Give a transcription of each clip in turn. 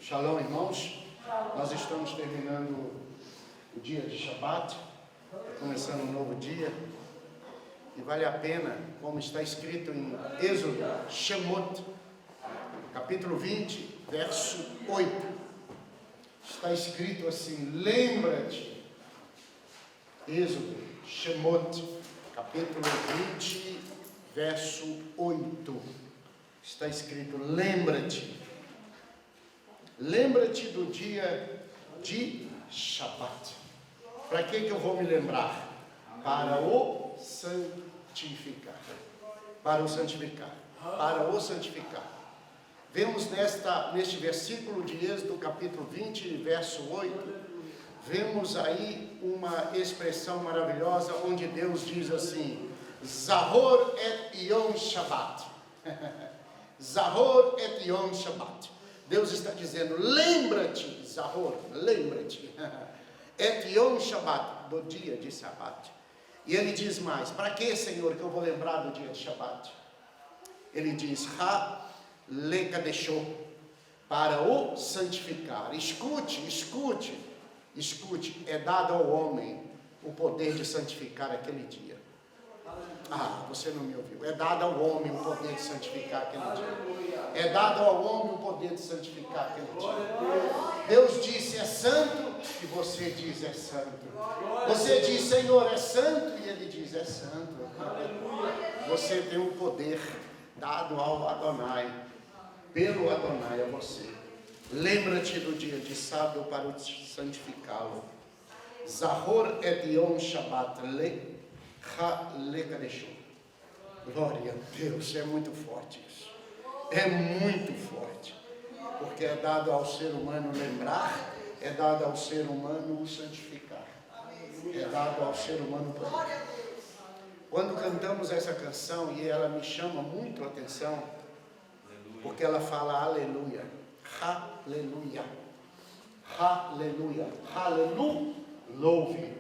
Shalom, irmãos. Nós estamos terminando o dia de Shabat, começando um novo dia. E vale a pena, como está escrito em Êxodo, Shemot, capítulo 20, verso 8. Está escrito assim: lembra-te. Êxodo, Shemot, capítulo 20, verso 8. Está escrito: lembra-te. Lembra-te do dia de Shabat. Para que eu vou me lembrar? Para o santificar. Para o santificar. Para o santificar. Vemos neste versículo de Êxodo, capítulo 20, verso 8, vemos aí uma expressão maravilhosa, onde Deus diz assim: Zahor et Yom Shabbat. Zahor et Yom Shabbat. Deus está dizendo: lembra-te, Zahor, lembra-te, et Yom Shabbat, do dia de Shabat. E ele diz mais: para que, Senhor, que eu vou lembrar do dia de Shabat? Ele diz: Ha lekadesho, para o santificar. Escute, escute, escute, é dado ao homem o poder de santificar aquele dia. Ah, você não me ouviu. É dado ao homem o poder de santificar aquele dia. É dado ao homem o poder de santificar aquele dia. Deus disse: é santo, e você diz: é santo. Você diz: Senhor, é santo, e ele diz: é santo. Você tem um poder dado ao Adonai, pelo Adonai a você. Lembra-te do dia de sábado para o santificá-lo. Zahor et Yom Shabbat le lekadesho. Glória a Deus, é muito forte isso. É muito forte. Porque é dado ao ser humano lembrar, é dado ao ser humano santificar. É dado ao ser humano poder. Quando cantamos essa canção, e ela me chama muito a atenção, porque ela fala aleluia, aleluia, aleluia, aleluia, louve,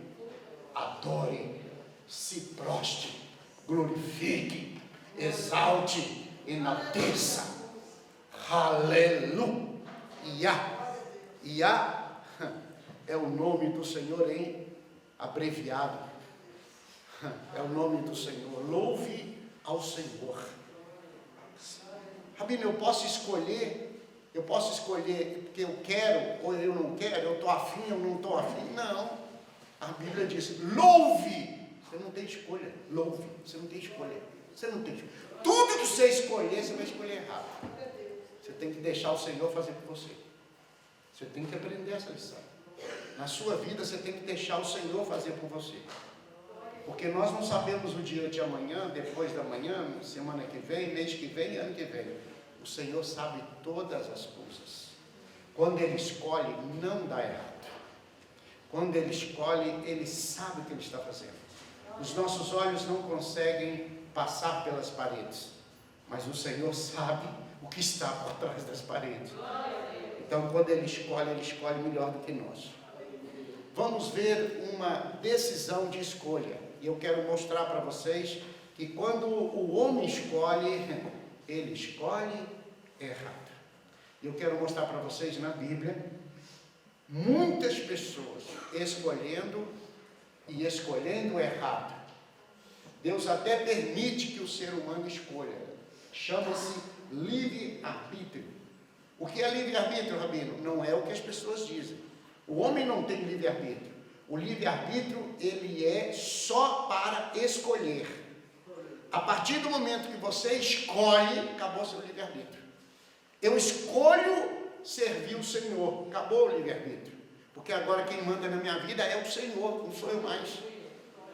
adore, se proste, glorifique, exalte, enalteça. Aleluia. Iá é o nome do Senhor em abreviado. É o nome do Senhor. Louve ao Senhor. Rabino, eu posso escolher porque eu quero ou eu não quero, eu estou afim ou não estou afim. Não. A Bíblia diz: louve. Você não tem escolha. Louve. Você não tem escolha. Você não tem escolha. Tudo que você escolher, você vai escolher errado. Você tem que deixar o Senhor fazer por você. Você tem que aprender essa lição. Na sua vida, você tem que deixar o Senhor fazer por você. Porque nós não sabemos o dia de amanhã, depois da manhã, semana que vem, mês que vem, ano que vem. O Senhor sabe todas as coisas. Quando Ele escolhe, não dá errado. Quando Ele escolhe, Ele sabe o que Ele está fazendo. Os nossos olhos não conseguem passar pelas paredes, mas o Senhor sabe o que está por trás das paredes. Então, quando Ele escolhe melhor do que nós. Vamos ver uma decisão de escolha. E eu quero mostrar para vocês que quando o homem escolhe, ele escolhe errado. E eu quero mostrar para vocês na Bíblia muitas pessoas escolhendo errado. Deus até permite que o ser humano escolha. Chama-se livre-arbítrio. O que é livre-arbítrio, Rabino? Não é o que as pessoas dizem. O homem não tem livre-arbítrio. O livre-arbítrio, ele é só para escolher. A partir do momento que você escolhe, acabou seu livre-arbítrio. Eu escolho servir o Senhor, acabou o livre-arbítrio. Porque agora quem manda na minha vida é o Senhor, não sou eu mais.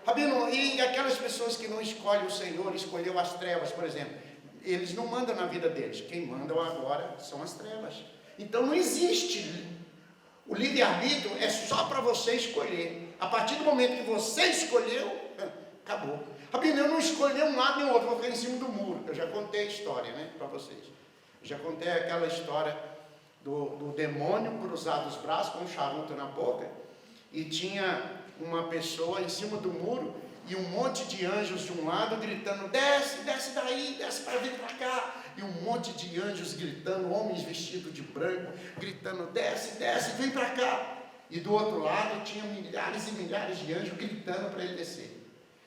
Rabino, e aquelas pessoas que não escolhem o Senhor, escolheu as trevas, por exemplo, eles não mandam na vida deles. Quem mandam agora são as trevas. Então não existe. O livre-arbítrio é só para você escolher. A partir do momento que você escolheu, acabou. Rabino, eu não escolhi um lado nem o outro, vou ficar em cima do muro. Eu já contei a história, para vocês. Eu já contei aquela história do demônio cruzado os braços com um charuto na boca. E tinha uma pessoa em cima do muro e um monte de anjos de um lado gritando: desce, desce daí, desce para vir para cá, e um monte de anjos gritando, homens vestidos de branco, gritando, desce, desce, vem para cá. E do outro lado tinha milhares e milhares de anjos gritando para ele descer.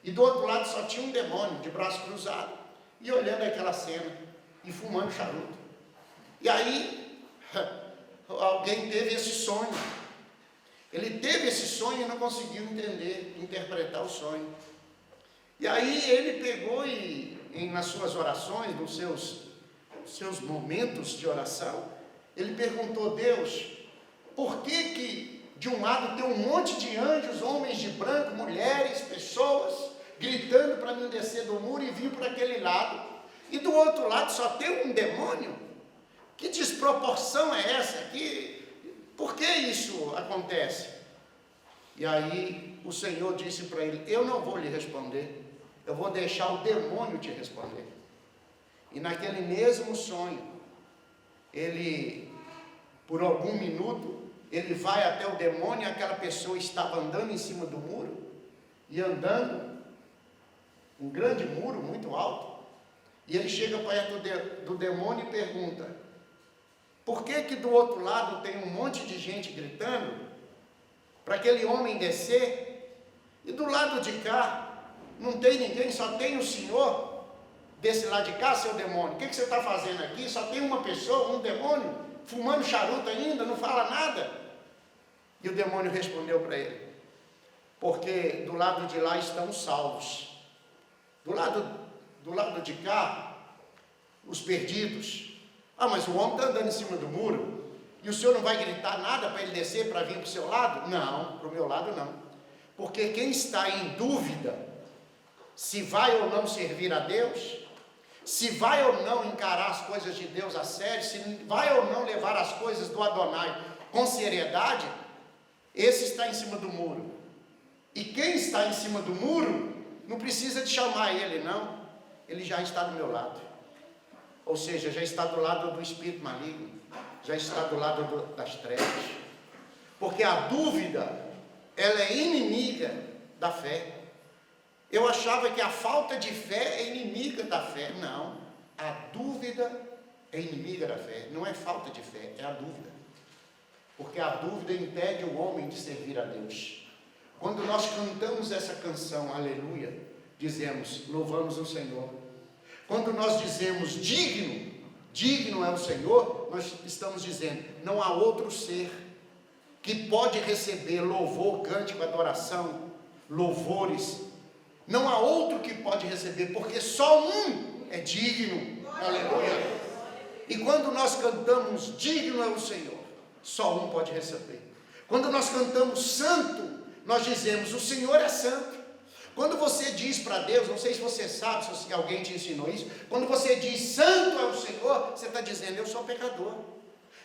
E do outro lado só tinha um demônio de braço cruzado e olhando aquela cena e fumando charuto. E aí alguém teve esse sonho. Ele teve esse sonho e não conseguiu interpretar o sonho. E aí ele pegou nas suas orações, nos seus momentos de oração, ele perguntou a Deus, por que de um lado tem um monte de anjos, homens de branco, mulheres, pessoas, gritando para mim descer do muro e vir para aquele lado, e do outro lado só tem um demônio? Que desproporção é essa? Por que isso acontece? E aí o Senhor disse para ele, eu não vou lhe responder, eu vou deixar o demônio te responder. E naquele mesmo sonho, ele, por algum minuto, ele vai até o demônio, e aquela pessoa estava andando em cima do muro, e andando, um grande muro muito alto, e ele chega perto do demônio e pergunta, por que do outro lado tem um monte de gente gritando, para aquele homem descer, e do lado de cá, não tem ninguém, só tem o Senhor, desse lado de cá, seu demônio, o que você está fazendo aqui? Só tem uma pessoa, um demônio, fumando charuto ainda, não fala nada. E o demônio respondeu para ele, porque do lado de lá estão os salvos, do lado de cá, os perdidos. Ah, mas o homem está andando em cima do muro, e o senhor não vai gritar nada para ele descer, para vir para o seu lado? Não, para o meu lado não, porque quem está em dúvida, se vai ou não servir a Deus, se vai ou não encarar as coisas de Deus a sério, se vai ou não levar as coisas do Adonai com seriedade, esse está em cima do muro. E quem está em cima do muro, não precisa de chamar ele não, ele já está do meu lado. Ou seja, já está do lado do espírito maligno, já está do lado das trevas. Porque a dúvida, ela é inimiga da fé. Eu achava que a falta de fé é inimiga da fé. Não, a dúvida é inimiga da fé. Não é falta de fé, é a dúvida. Porque a dúvida impede o homem de servir a Deus. Quando nós cantamos essa canção, aleluia, dizemos, louvamos o Senhor. Quando nós dizemos digno é o Senhor, nós estamos dizendo, não há outro ser que pode receber louvor, cântico, adoração, louvores. Não há outro que pode receber, porque só um é digno, aleluia. E quando nós cantamos digno é o Senhor, só um pode receber. Quando nós cantamos santo, nós dizemos o Senhor é santo. Quando você diz para Deus, não sei se você sabe, se alguém te ensinou isso, quando você diz santo é o Senhor, você está dizendo eu sou pecador.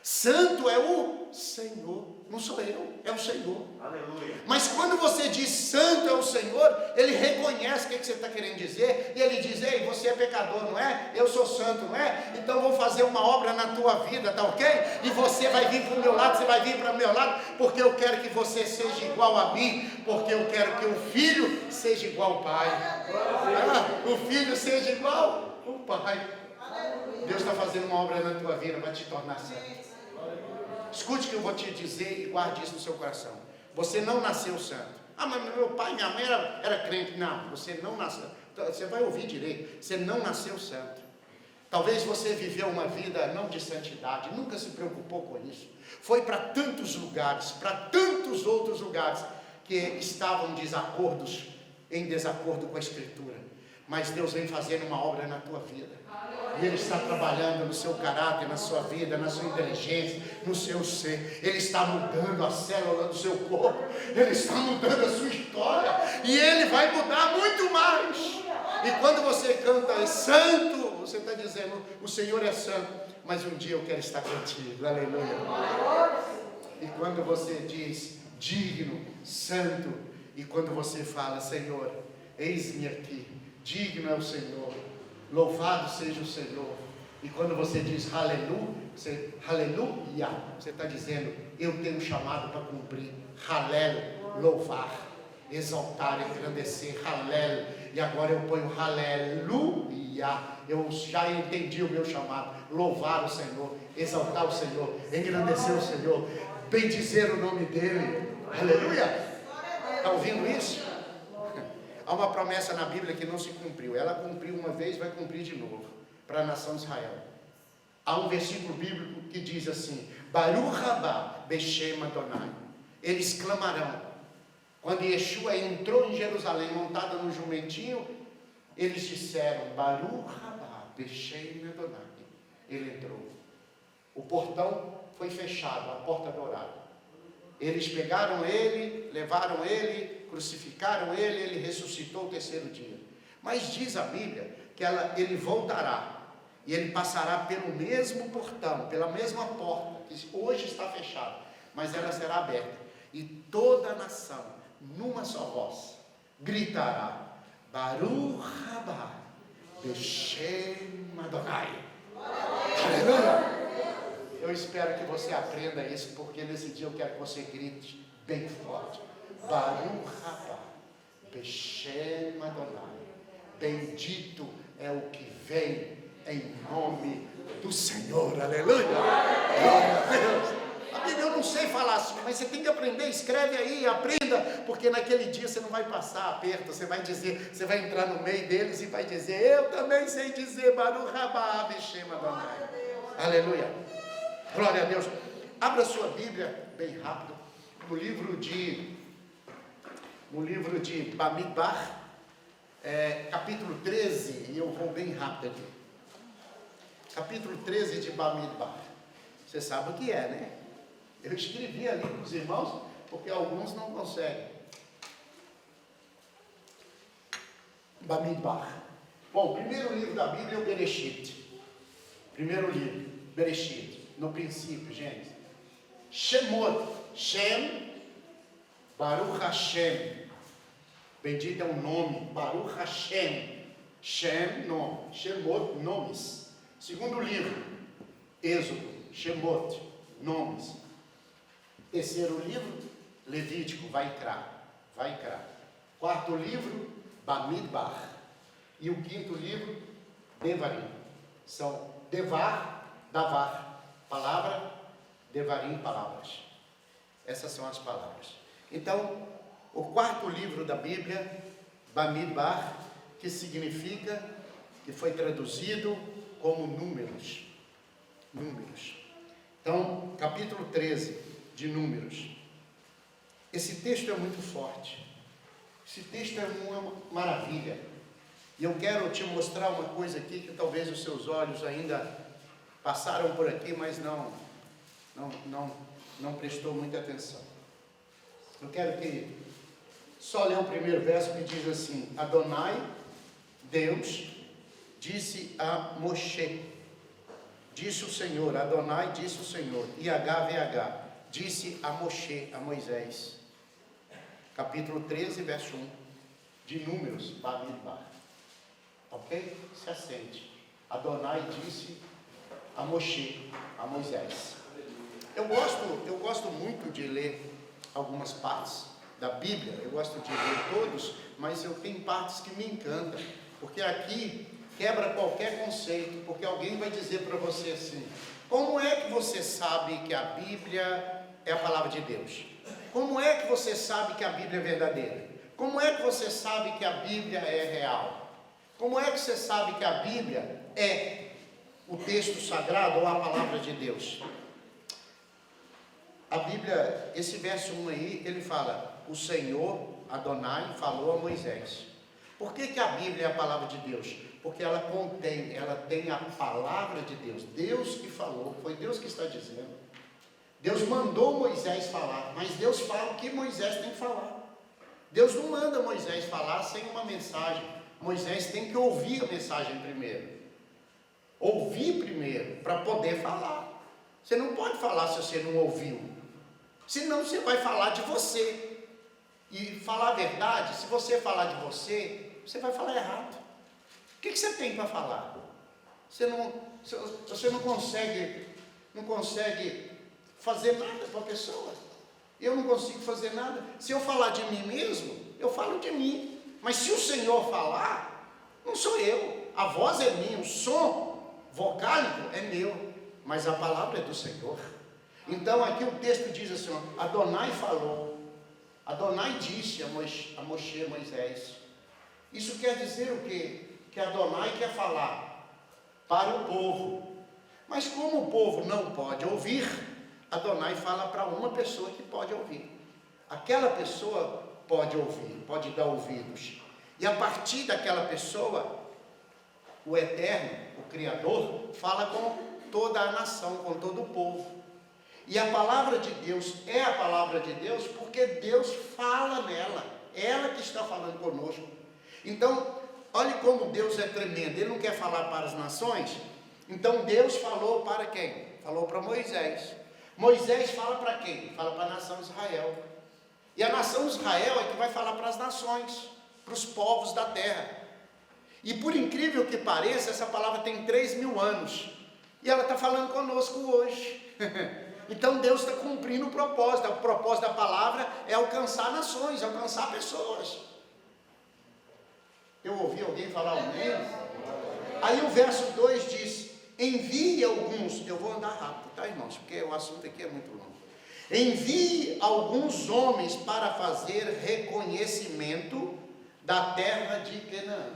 Santo é o Senhor, não sou eu, é o Senhor. Aleluia. Mas quando você diz santo é o Senhor, ele reconhece o que você está querendo dizer, e ele diz, ei, você é pecador, não é? Eu sou santo, não é? Então vou fazer uma obra na tua vida, tá ok? E você vai vir para o meu lado, você vai vir para o meu lado, porque eu quero que você seja igual a mim, porque eu quero que o filho seja igual ao pai. O filho seja igual ao pai. Deus está fazendo uma obra na tua vida para te tornar santo. Escute o que eu vou te dizer e guarde isso no seu coração. Você não nasceu santo. Ah, mas meu pai e minha mãe era crente. Não, você não nasceu. Você vai ouvir direito. Você não nasceu santo. Talvez você viveu uma vida não de santidade, nunca se preocupou com isso. Foi para tantos lugares, para tantos outros lugares que estavam em desacordo com a Escritura. Mas Deus vem fazendo uma obra na tua vida. E Ele está trabalhando no seu caráter, na sua vida, na sua inteligência, no seu ser. Ele está mudando a célula do seu corpo. Ele está mudando a sua história. E Ele vai mudar muito mais. E quando você canta santo, você está dizendo, o Senhor é santo, mas um dia eu quero estar contigo. Aleluia. E quando você diz digno, santo, e quando você fala, Senhor, eis-me aqui, digno é o Senhor, louvado seja o Senhor. E quando você diz aleluia, você está dizendo, eu tenho um chamado para cumprir. Halel, louvar. exaltar, engrandecer, halel, e agora eu ponho aleluia, eu já entendi o meu chamado, louvar o Senhor, exaltar o Senhor, engrandecer o Senhor, bendizer o nome dEle, aleluia. Está ouvindo isso? Há uma promessa na Bíblia que não se cumpriu, ela cumpriu uma vez, vai cumprir de novo, para a nação de Israel. Há um versículo bíblico que diz assim, Baruch haba Beshem Adonai, eles clamarão. Quando Yeshua entrou em Jerusalém, montado no jumentinho, eles disseram, Baruch haba Beshem Adonai. Ele entrou. O portão foi fechado, a porta dourada. Eles pegaram ele, levaram ele, crucificaram ele, ele ressuscitou o terceiro dia. Mas diz a Bíblia que ele voltará. E ele passará pelo mesmo portão, pela mesma porta, que hoje está fechada, mas ela será aberta. E toda a nação, numa só voz, gritará, Baruch haba Beshem Adonai. Aleluia! Eu espero que você aprenda isso, porque nesse dia eu quero que você grite bem forte. Baruch haba Beshem Adonai. Bendito é o que vem em nome do Senhor, aleluia, glória a Deus. A Bíblia, eu não sei falar assim, mas você tem que aprender, escreve aí, aprenda, porque naquele dia você não vai passar aperto, você vai dizer, você vai entrar no meio deles e vai dizer, eu também sei dizer, Baruch haba Beshem Adonai, aleluia, glória a Deus. Abra sua Bíblia, bem rápido, no livro de Bamidbar, capítulo 13, e eu vou bem rápido aqui. Capítulo 13 de Bamidbar. Você sabe o que é, né? Eu escrevi ali para os irmãos, porque alguns não conseguem. Bamidbar. Bom, o primeiro livro da Bíblia é o Bereshit. Primeiro livro, Bereshit. No princípio, Gênesis. Shemot. Shem. Baruch Hashem. Bendito é o nome. Baruch Hashem. Shem, nome. Shemot, nomes. Segundo livro, Êxodo, Shemot, nomes. Terceiro livro, Levítico, Vaikra. Quarto livro, Bamidbar. E o quinto livro, Devarim. São Devar, Davar, palavra, Devarim, palavras. Essas são as palavras. Então, o quarto livro da Bíblia, Bamidbar, que significa, que foi traduzido como números. Então, capítulo 13 de Números. Esse texto é muito forte. Esse texto é uma maravilha. E eu quero te mostrar uma coisa aqui que talvez os seus olhos ainda passaram por aqui, mas não prestou muita atenção. Eu quero que só ler o primeiro verso que diz assim: Adonai, Deus, disse a Moshe, disse o Senhor, Adonai disse o Senhor, IHVH, disse a Moshe, a Moisés. Capítulo 13, verso 1, de Números, Bamidbar. Ok? Se assente. Adonai disse a Moshe, a Moisés. Eu gosto muito de ler algumas partes da Bíblia, eu gosto de ler todos, mas eu tenho partes que me encantam, porque aqui quebra qualquer conceito, porque alguém vai dizer para você assim: como é que você sabe que a Bíblia é a palavra de Deus? Como é que você sabe que a Bíblia é verdadeira? Como é que você sabe que a Bíblia é real? Como é que você sabe que a Bíblia é o texto sagrado ou a palavra de Deus? A Bíblia, esse verso 1 aí, ele fala: o Senhor, Adonai, falou a Moisés. Por que a Bíblia é a palavra de Deus? Porque ela tem a palavra de Deus. Deus que falou, foi Deus que está dizendo. Deus mandou Moisés falar, mas Deus fala o que Moisés tem que falar. Deus não manda Moisés falar sem uma mensagem. Moisés tem que ouvir a mensagem primeiro. Ouvir primeiro, para poder falar. Você não pode falar se você não ouviu. Senão você vai falar de você. E falar a verdade, se você falar de você, você vai falar errado. O que você tem para falar? Você não consegue fazer nada para a pessoa. Eu não consigo fazer nada. Se eu falar de mim mesmo, eu falo de mim. Mas se o Senhor falar, não sou eu. A voz é minha, o som vocálico é meu, mas a palavra é do Senhor. Então aqui o texto diz assim, ó, Adonai falou, Adonai disse a Moshe, Moisés. Isso quer dizer o quê? Que Adonai quer falar para o povo. Mas como o povo não pode ouvir, Adonai fala para uma pessoa que pode ouvir. Aquela pessoa pode ouvir, pode dar ouvidos. E a partir daquela pessoa, o Eterno, o Criador, fala com toda a nação, com todo o povo. E a palavra de Deus é a palavra de Deus porque Deus fala nela. Ela que está falando conosco. Então, olhe como Deus é tremendo. Ele não quer falar para as nações. Então Deus falou para quem? Falou para Moisés. Moisés fala para quem? Fala para a nação de Israel. E a nação de Israel é que vai falar para as nações, para os povos da terra. E por incrível que pareça, essa palavra tem 3.000 anos. E ela está falando conosco hoje. Então Deus está cumprindo o propósito. O propósito da palavra é alcançar nações, alcançar pessoas. Eu ouvi alguém falar amém? Aí o verso 2 diz, envie alguns, eu vou andar rápido, tá, irmãos? Porque o assunto aqui é muito longo. Envie alguns homens para fazer reconhecimento da terra de Canaã.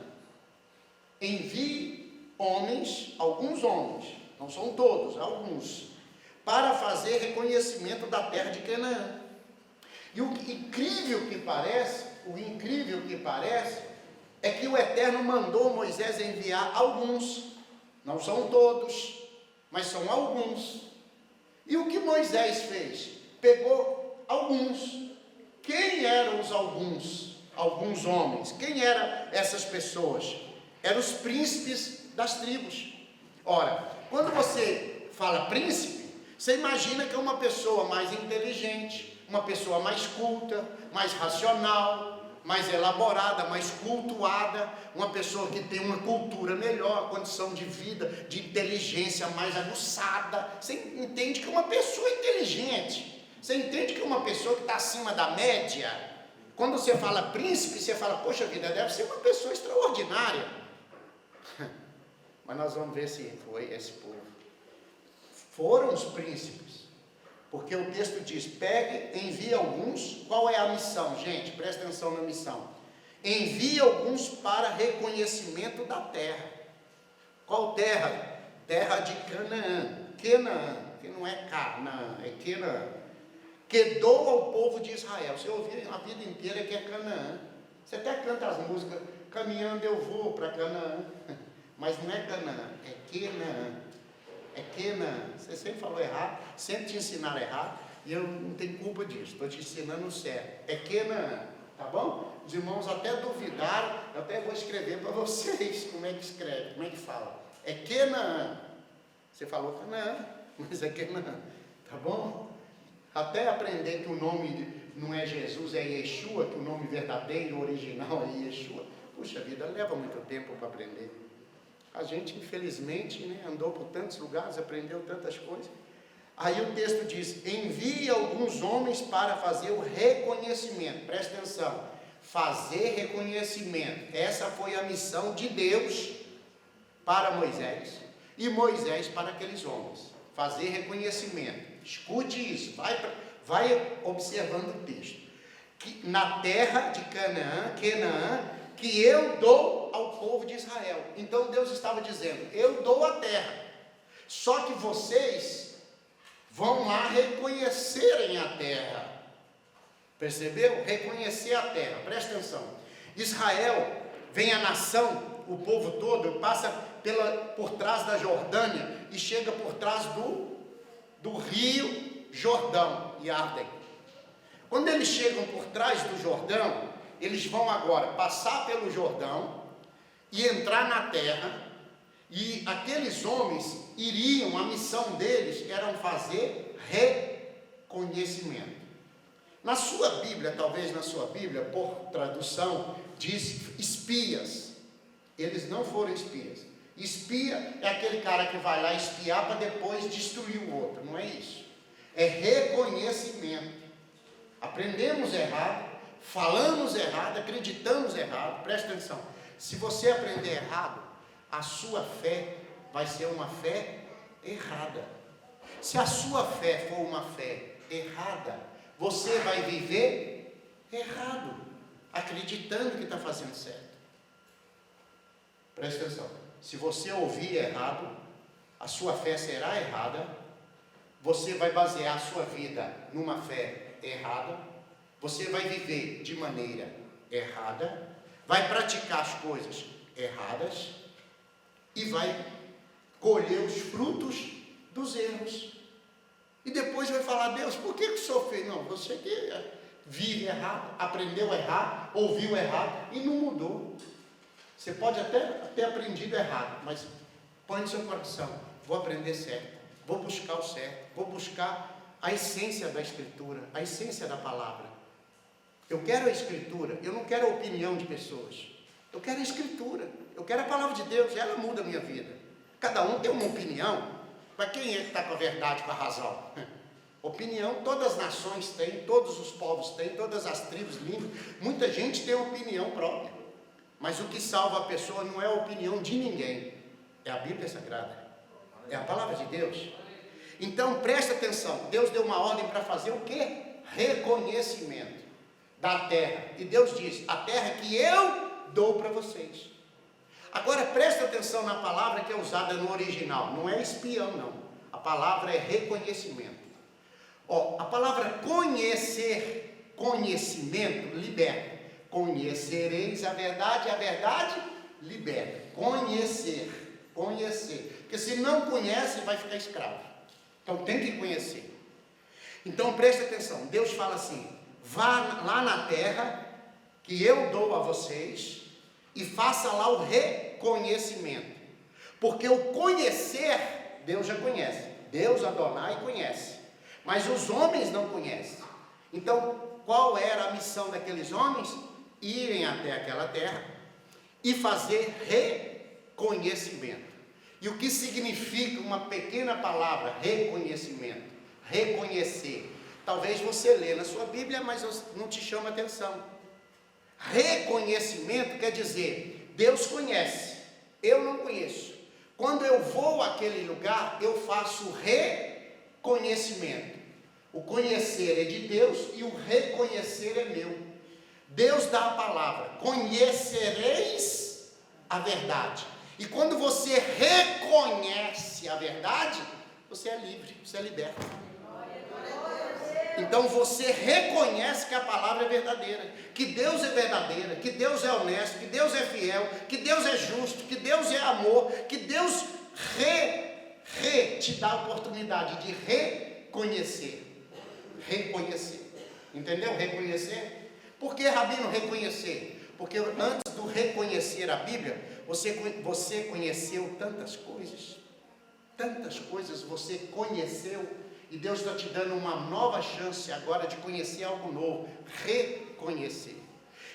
Envie homens, alguns homens, não são todos, alguns, para fazer reconhecimento da terra de Canaã. E o incrível que parece, é que o Eterno mandou Moisés enviar alguns, não são todos, mas são alguns. E o que Moisés fez? Pegou alguns. Quem eram os alguns? Alguns homens. Quem eram essas pessoas? Eram os príncipes das tribos. Ora, quando você fala príncipe, você imagina que é uma pessoa mais inteligente, uma pessoa mais culta, mais racional, mais elaborada, mais cultuada, uma pessoa que tem uma cultura melhor, condição de vida, de inteligência mais aguçada. Você entende que uma pessoa inteligente, você entende que uma pessoa que está acima da média, quando você fala príncipe, você fala, poxa vida, deve ser uma pessoa extraordinária. Mas nós vamos ver se foi esse povo. Foram os príncipes. Porque o texto diz, pegue, envie alguns. Qual é a missão, gente? Presta atenção na missão. Envie alguns para reconhecimento da terra. Qual terra? Terra de Canaã. Canaã, que não é Canaã, é Canaã. Que dou ao povo de Israel. Você ouviu a vida inteira que é Canaã. Você até canta as músicas, caminhando eu vou para Canaã. Mas não é Canaã, é Canaã. É Canaã. Você sempre falou errado, sempre te ensinaram errado, e eu não tenho culpa disso, estou te ensinando certo. É Canaã, tá bom? Os irmãos até duvidaram, eu até vou escrever para vocês como é que escreve, como é que fala. É Canaã. Você falou Canaã, mas é Canaã, tá bom? Até aprender que o nome não é Jesus, é Yeshua, que o nome verdadeiro, original é Yeshua. Puxa vida, leva muito tempo para aprender. A gente, infelizmente, né, andou por tantos lugares, aprendeu tantas coisas. Aí o texto diz, envie alguns homens para fazer o reconhecimento. Presta atenção, fazer reconhecimento. Essa foi a missão de Deus para Moisés e Moisés para aqueles homens. Fazer reconhecimento. Escute isso, vai observando o texto. Que na terra de Canaã, que eu dou ao povo de Israel. Então Deus estava dizendo, eu dou a terra, só que vocês vão lá reconhecerem a terra. Percebeu? Reconhecer a terra, presta atenção. Israel, vem a nação, o povo todo, passa por trás da Jordânia e chega por trás do rio Jordão e Ardem. Quando eles chegam por trás do Jordão, eles vão agora passar pelo Jordão e entrar na terra, e aqueles homens iriam, a missão deles era fazer reconhecimento. Na sua Bíblia, talvez na sua Bíblia, por tradução, diz espias. Eles não foram espias. Espia é aquele cara que vai lá espiar para depois destruir o outro, não é isso. É reconhecimento. Aprendemos errado, falamos errado, acreditamos errado. Presta atenção, se você aprender errado, a sua fé vai ser uma fé errada. Se a sua fé for uma fé errada, você vai viver errado, acreditando que está fazendo certo. Presta atenção, se você ouvir errado, a sua fé será errada, você vai basear a sua vida numa fé errada, você vai viver de maneira errada, vai praticar as coisas erradas e vai colher os frutos dos erros. E depois vai falar: Deus, por que o Senhor fez? Não, você que vive errado, aprendeu errado, ouviu errado e não mudou. Você pode até ter aprendido errado, mas põe no seu coração: vou aprender certo, vou buscar o certo, vou buscar a essência da Escritura, a essência da palavra. Eu quero a Escritura, eu não quero a opinião de pessoas, eu quero a Escritura, eu quero a palavra de Deus, ela muda a minha vida. Cada um tem uma opinião, mas quem é que está com a verdade, com a razão? Opinião, todas as nações têm, todos os povos têm, todas as tribos, línguas, muita gente tem opinião própria, mas o que salva a pessoa não é a opinião de ninguém, é a Bíblia Sagrada, é a palavra de Deus. Então presta atenção, Deus deu uma ordem para fazer o quê? Reconhecimento da terra, e Deus diz: a terra que eu dou para vocês. Agora presta atenção na palavra que é usada no original, não é espião não, a palavra é reconhecimento. A palavra conhecer, conhecimento, liberta. Conhecereis a verdade liberta. Conhecer, porque se não conhece vai ficar escravo, então tem que conhecer. Então presta atenção, Deus fala assim: vá lá na terra que eu dou a vocês e faça lá o reconhecimento, porque o conhecer, Deus já conhece, Deus Adonai conhece, mas os homens não conhecem. Então qual era a missão daqueles homens? Irem até aquela terra e fazer reconhecimento. E o que significa uma pequena palavra, reconhecimento? Reconhecer. Talvez você lê na sua Bíblia, mas não te chama atenção. Reconhecimento quer dizer: Deus conhece, eu não conheço. Quando eu vou àquele lugar, eu faço reconhecimento. O conhecer é de Deus e o reconhecer é meu. Deus dá a palavra: conhecereis a verdade. E quando você reconhece a verdade, você é livre, você é liberto. Então você reconhece que a palavra é verdadeira, que Deus é verdadeira, que Deus é honesto, que Deus é fiel, que Deus é justo, que Deus é amor, que Deus te dá a oportunidade de reconhecer. Entendeu? Reconhecer. Por que, Rabino, reconhecer? Porque antes do reconhecer a Bíblia, você conheceu tantas coisas você conheceu, e Deus está te dando uma nova chance agora de conhecer algo novo, reconhecer.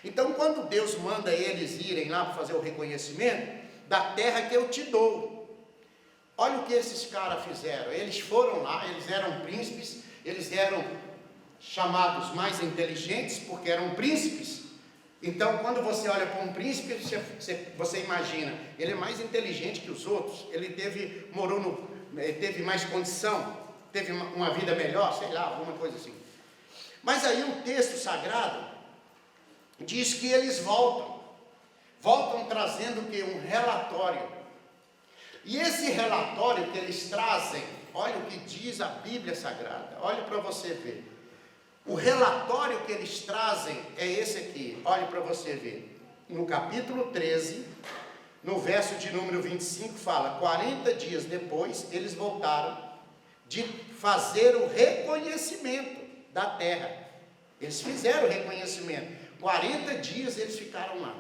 Então quando Deus manda eles irem lá para fazer o reconhecimento da terra que eu te dou, olha o que esses caras fizeram. Eles foram lá, eles eram príncipes, eles eram chamados mais inteligentes porque eram príncipes. Então quando você olha para um príncipe, você imagina, ele é mais inteligente que os outros, ele teve mais condição, teve uma vida melhor, sei lá, alguma coisa assim. Mas aí o texto sagrado diz que eles voltam trazendo o quê? Um relatório. E esse relatório que eles trazem, olha o que diz a Bíblia Sagrada, olha para você ver. O relatório que eles trazem é esse aqui, olhe para você ver. No capítulo 13, no verso de número 25, fala: 40 dias depois, eles voltaram de fazer o reconhecimento da terra. Eles fizeram o reconhecimento, 40 dias eles ficaram lá.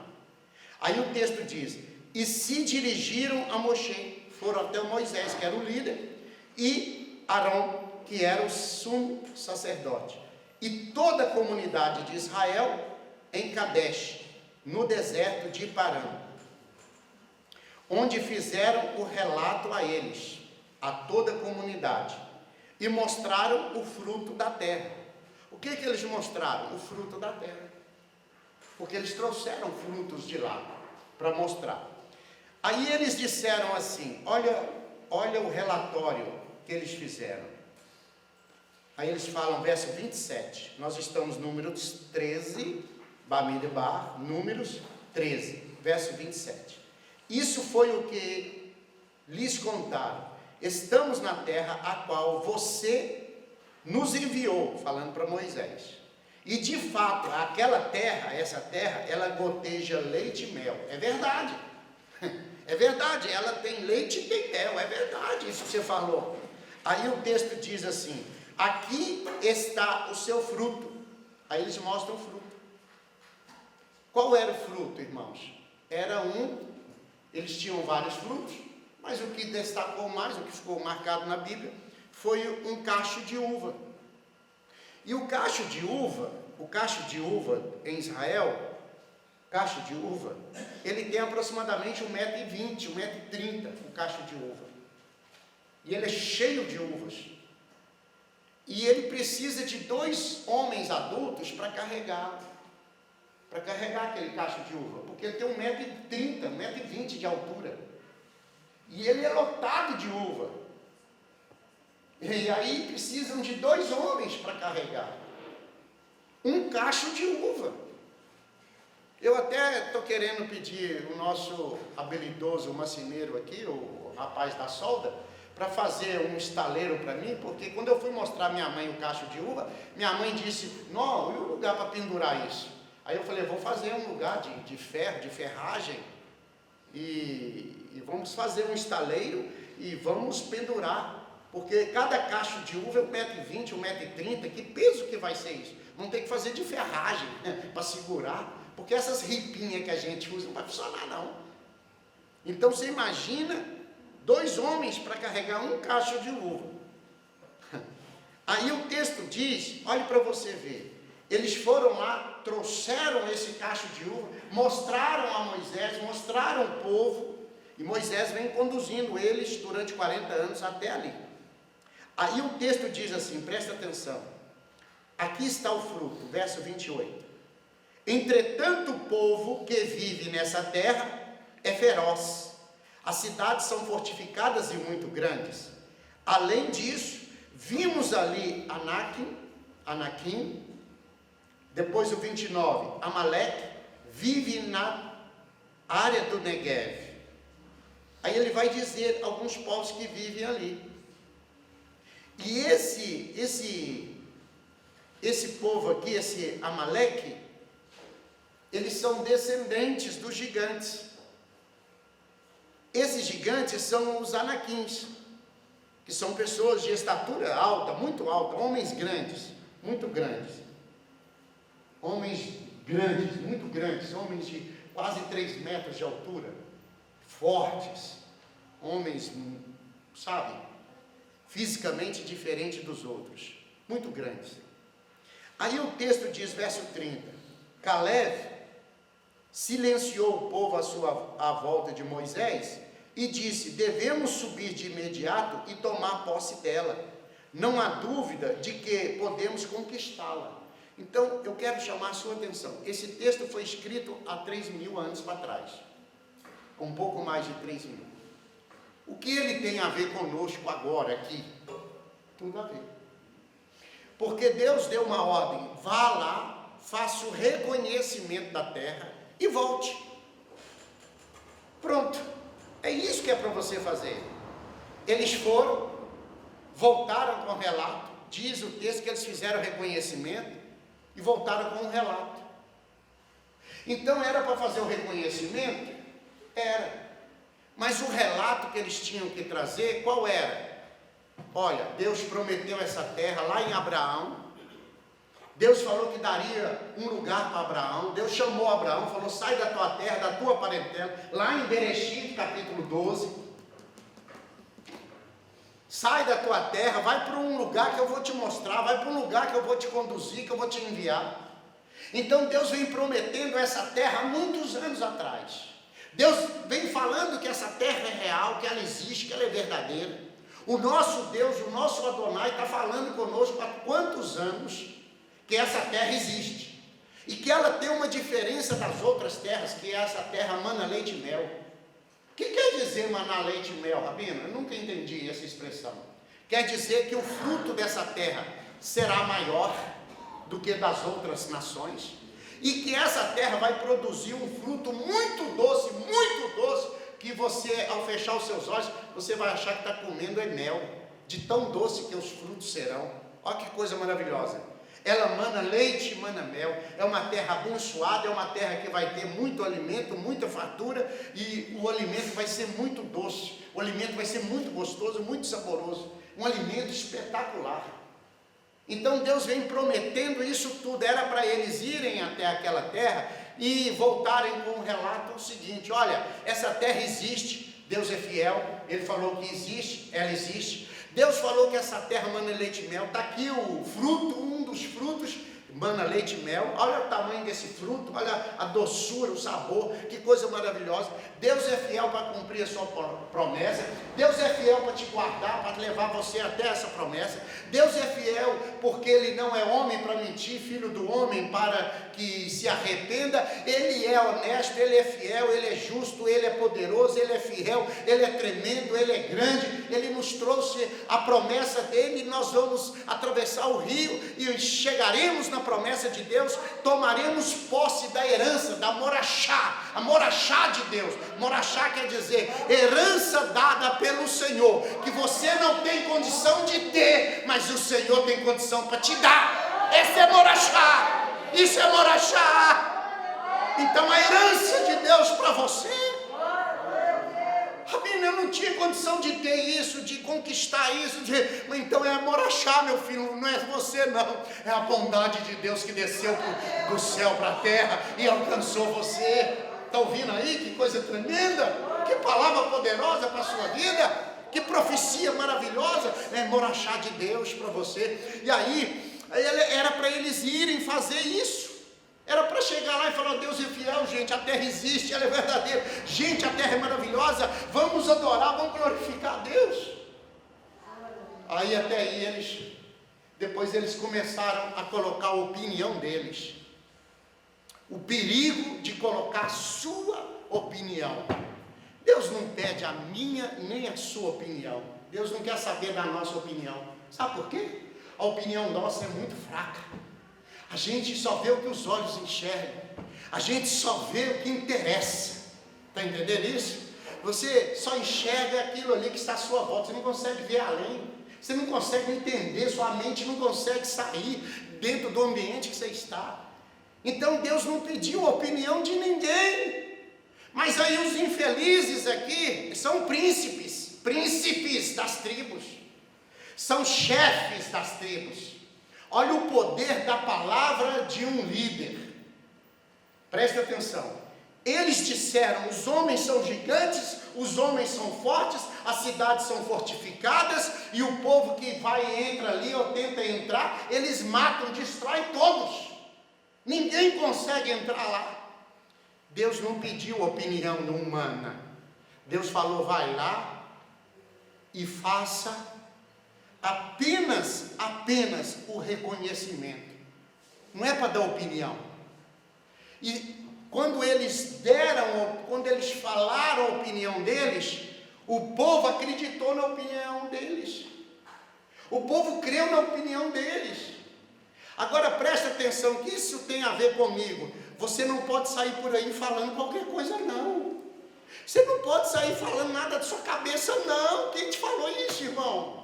Aí o texto diz: e se dirigiram a Moshe, foram até Moisés, que era o líder, e Arão, que era o sumo sacerdote, e toda a comunidade de Israel em Kadesh, no deserto de Parã, onde fizeram o relato a eles, a toda a comunidade, e mostraram o fruto da terra. O que eles mostraram? O fruto da terra. porque eles trouxeram frutos de lá para mostrar. Aí eles disseram assim: olha o relatório que eles fizeram. Aí eles falam, verso 27, nós estamos no Números 13, Bamidbar, Números 13, verso 27. Isso foi o que lhes contaram: estamos na terra a qual você nos enviou, falando para Moisés. E de fato, aquela terra, essa terra, ela goteja leite e mel. É verdade. É verdade, ela tem leite e tem mel, é verdade isso que você falou. Aí o texto diz assim: aqui está o seu fruto. Aí eles mostram o fruto. Qual era o fruto, irmãos? Eles tinham vários frutos, mas o que destacou mais, o que ficou marcado na Bíblia, foi um cacho de uva. E o cacho de uva em Israel, cacho de uva, ele tem aproximadamente 1,20 m, 1,30 m, o cacho de uva. E ele é cheio de uvas. E ele precisa de 2 homens adultos para carregar aquele cacho de uva, porque ele tem 1,30 m, 1,20 m de altura. E ele é lotado de uva. E aí precisam de 2 homens para carregar um cacho de uva. Eu até estou querendo pedir o nosso habilidoso macineiro aqui, o rapaz da solda, para fazer um estaleiro para mim, porque quando eu fui mostrar à minha mãe o cacho de uva, minha mãe disse: não, e o lugar para pendurar isso? Aí eu falei: vou fazer um lugar de ferro, de ferragem, e vamos fazer um estaleiro e vamos pendurar, porque cada cacho de uva é 1,20 m, 1,30 m, que peso que vai ser isso? Vamos ter que fazer de ferragem para segurar, porque essas ripinhas que a gente usa não vai funcionar não. Então você imagina 2 homens para carregar um cacho de uva. Aí o texto diz, olhe para você ver, eles foram lá, trouxeram esse cacho de uva, mostraram a Moisés, mostraram o povo, e Moisés vem conduzindo eles durante 40 anos até ali. Aí o texto diz assim, presta atenção, aqui está o fruto, verso 28. Entretanto o povo que vive nessa terra é feroz, as cidades são fortificadas e muito grandes. Além disso, vimos ali Anaquim, depois o 29, Amaleque vive na área do Negev. Aí ele vai dizer alguns povos que vivem ali. E esse povo aqui, esse Amaleque, eles são descendentes dos gigantes. Esses gigantes são os anaquins, que são pessoas de estatura alta, muito alta, homens grandes, muito grandes. Homens grandes, muito grandes, homens de quase 3 metros de altura, fortes, homens, sabe, fisicamente diferente dos outros, muito grandes. Aí o texto diz, verso 30, Caleb silenciou o povo à volta de Moisés e disse: devemos subir de imediato e tomar posse dela, não há dúvida de que podemos conquistá-la. Então eu quero chamar a sua atenção, esse texto foi escrito há 3.000 anos para trás, um pouco mais de 3.000. O que ele tem a ver conosco agora aqui? Tudo a ver, porque Deus deu uma ordem: vá lá, faça o reconhecimento da terra e volte. Pronto, é isso que é para você fazer. Eles foram, voltaram com o relato, diz o texto que eles fizeram o reconhecimento e voltaram com um relato. Então era para fazer o reconhecimento? Era. Mas o relato que eles tinham que trazer, qual era? Olha, Deus prometeu essa terra lá em Abraão. Deus falou que daria um lugar para Abraão. Deus chamou Abraão, falou: sai da tua terra, da tua parentela, lá em Bereshit, capítulo 12. Sai da tua terra, vai para um lugar que eu vou te mostrar, vai para um lugar que eu vou te conduzir, que eu vou te enviar. Então Deus vem prometendo essa terra há muitos anos atrás. Deus vem falando que essa terra é real, que ela existe, que ela é verdadeira. O nosso Deus, o nosso Adonai está falando conosco há quantos anos que essa terra existe. e que ela tem uma diferença das outras terras, que essa terra mana leite e mel. O que quer dizer manar leite e mel, Rabino? Eu nunca entendi essa expressão. Quer dizer que o fruto dessa terra será maior do que das outras nações, e que essa terra vai produzir um fruto muito doce, que você, ao fechar os seus olhos, você vai achar que está comendo mel, de tão doce que os frutos serão. Olha que coisa maravilhosa. Ela mana leite e mana mel, é uma terra abençoada, é uma terra que vai ter muito alimento, muita fartura, e o alimento vai ser muito doce, o alimento vai ser muito gostoso, muito saboroso, um alimento espetacular. Então Deus vem prometendo isso tudo. Era para eles irem até aquela terra e voltarem com um relato seguinte: olha, essa terra existe, Deus é fiel, Ele falou que existe, ela existe. Deus falou que essa terra mana leite e mel. Está aqui o fruto, um dos frutos, mana leite e mel. Olha o tamanho desse fruto, olha a doçura, o sabor, que coisa maravilhosa. Deus é fiel para cumprir a sua promessa. Deus é fiel para te guardar, para levar você até essa promessa. Deus é fiel porque Ele não é homem para mentir, filho do homem para que se arrependa. Ele é honesto, Ele é fiel, Ele é justo, Ele é poderoso, Ele é fiel, Ele é tremendo, Ele é grande. Ele nos trouxe a promessa dEle, e nós vamos atravessar o rio e chegaremos na promessa de Deus, tomaremos posse da herança, da morachá, a morachá de Deus. Morachá quer dizer herança dada pelo Senhor, que você não tem condição de ter, mas o Senhor tem condição para te dar. Esse é morachá, isso é morachá. Então a herança de Deus para você. Rabino, eu não tinha condição de ter isso, de conquistar isso, então é morachá, meu filho, não é você não, é a bondade de Deus que desceu do céu para a terra e alcançou você. Está ouvindo aí? Que coisa tremenda, que palavra poderosa para a sua vida, que profecia maravilhosa, é morachá de Deus para você. E aí, era para eles irem fazer isso. Era para chegar lá e falar: Deus é fiel, gente, a terra existe, ela é verdadeira, gente, a terra é maravilhosa, vamos adorar, vamos glorificar a Deus. Aí até aí depois eles começaram a colocar a opinião deles, o perigo de colocar a sua opinião. Deus não pede a minha nem a sua opinião, Deus não quer saber da nossa opinião. Sabe por quê? A opinião nossa é muito fraca. A gente só vê o que os olhos enxergam, a gente só vê o que interessa. Está entendendo isso? Você só enxerga aquilo ali que está à sua volta, você não consegue ver além, você não consegue entender, sua mente não consegue sair dentro do ambiente que você está. Então Deus não pediu a opinião de ninguém. Mas aí os infelizes aqui são príncipes das tribos, são chefes das tribos. Olha o poder da palavra de um líder. Preste atenção. Eles disseram: os homens são gigantes, os homens são fortes, as cidades são fortificadas, e o povo que vai e entra ali ou tenta entrar, eles matam, destroem todos. Ninguém consegue entrar lá. Deus não pediu opinião humana. Deus falou: vai lá e faça apenas o reconhecimento. Não é para dar opinião. E quando eles falaram a opinião deles, o povo acreditou na opinião deles. O povo creu na opinião deles. Agora presta atenção, que isso tem a ver comigo. Você não pode sair por aí falando qualquer coisa, não. Você não pode sair falando nada da sua cabeça, não. Quem te falou isso, irmão?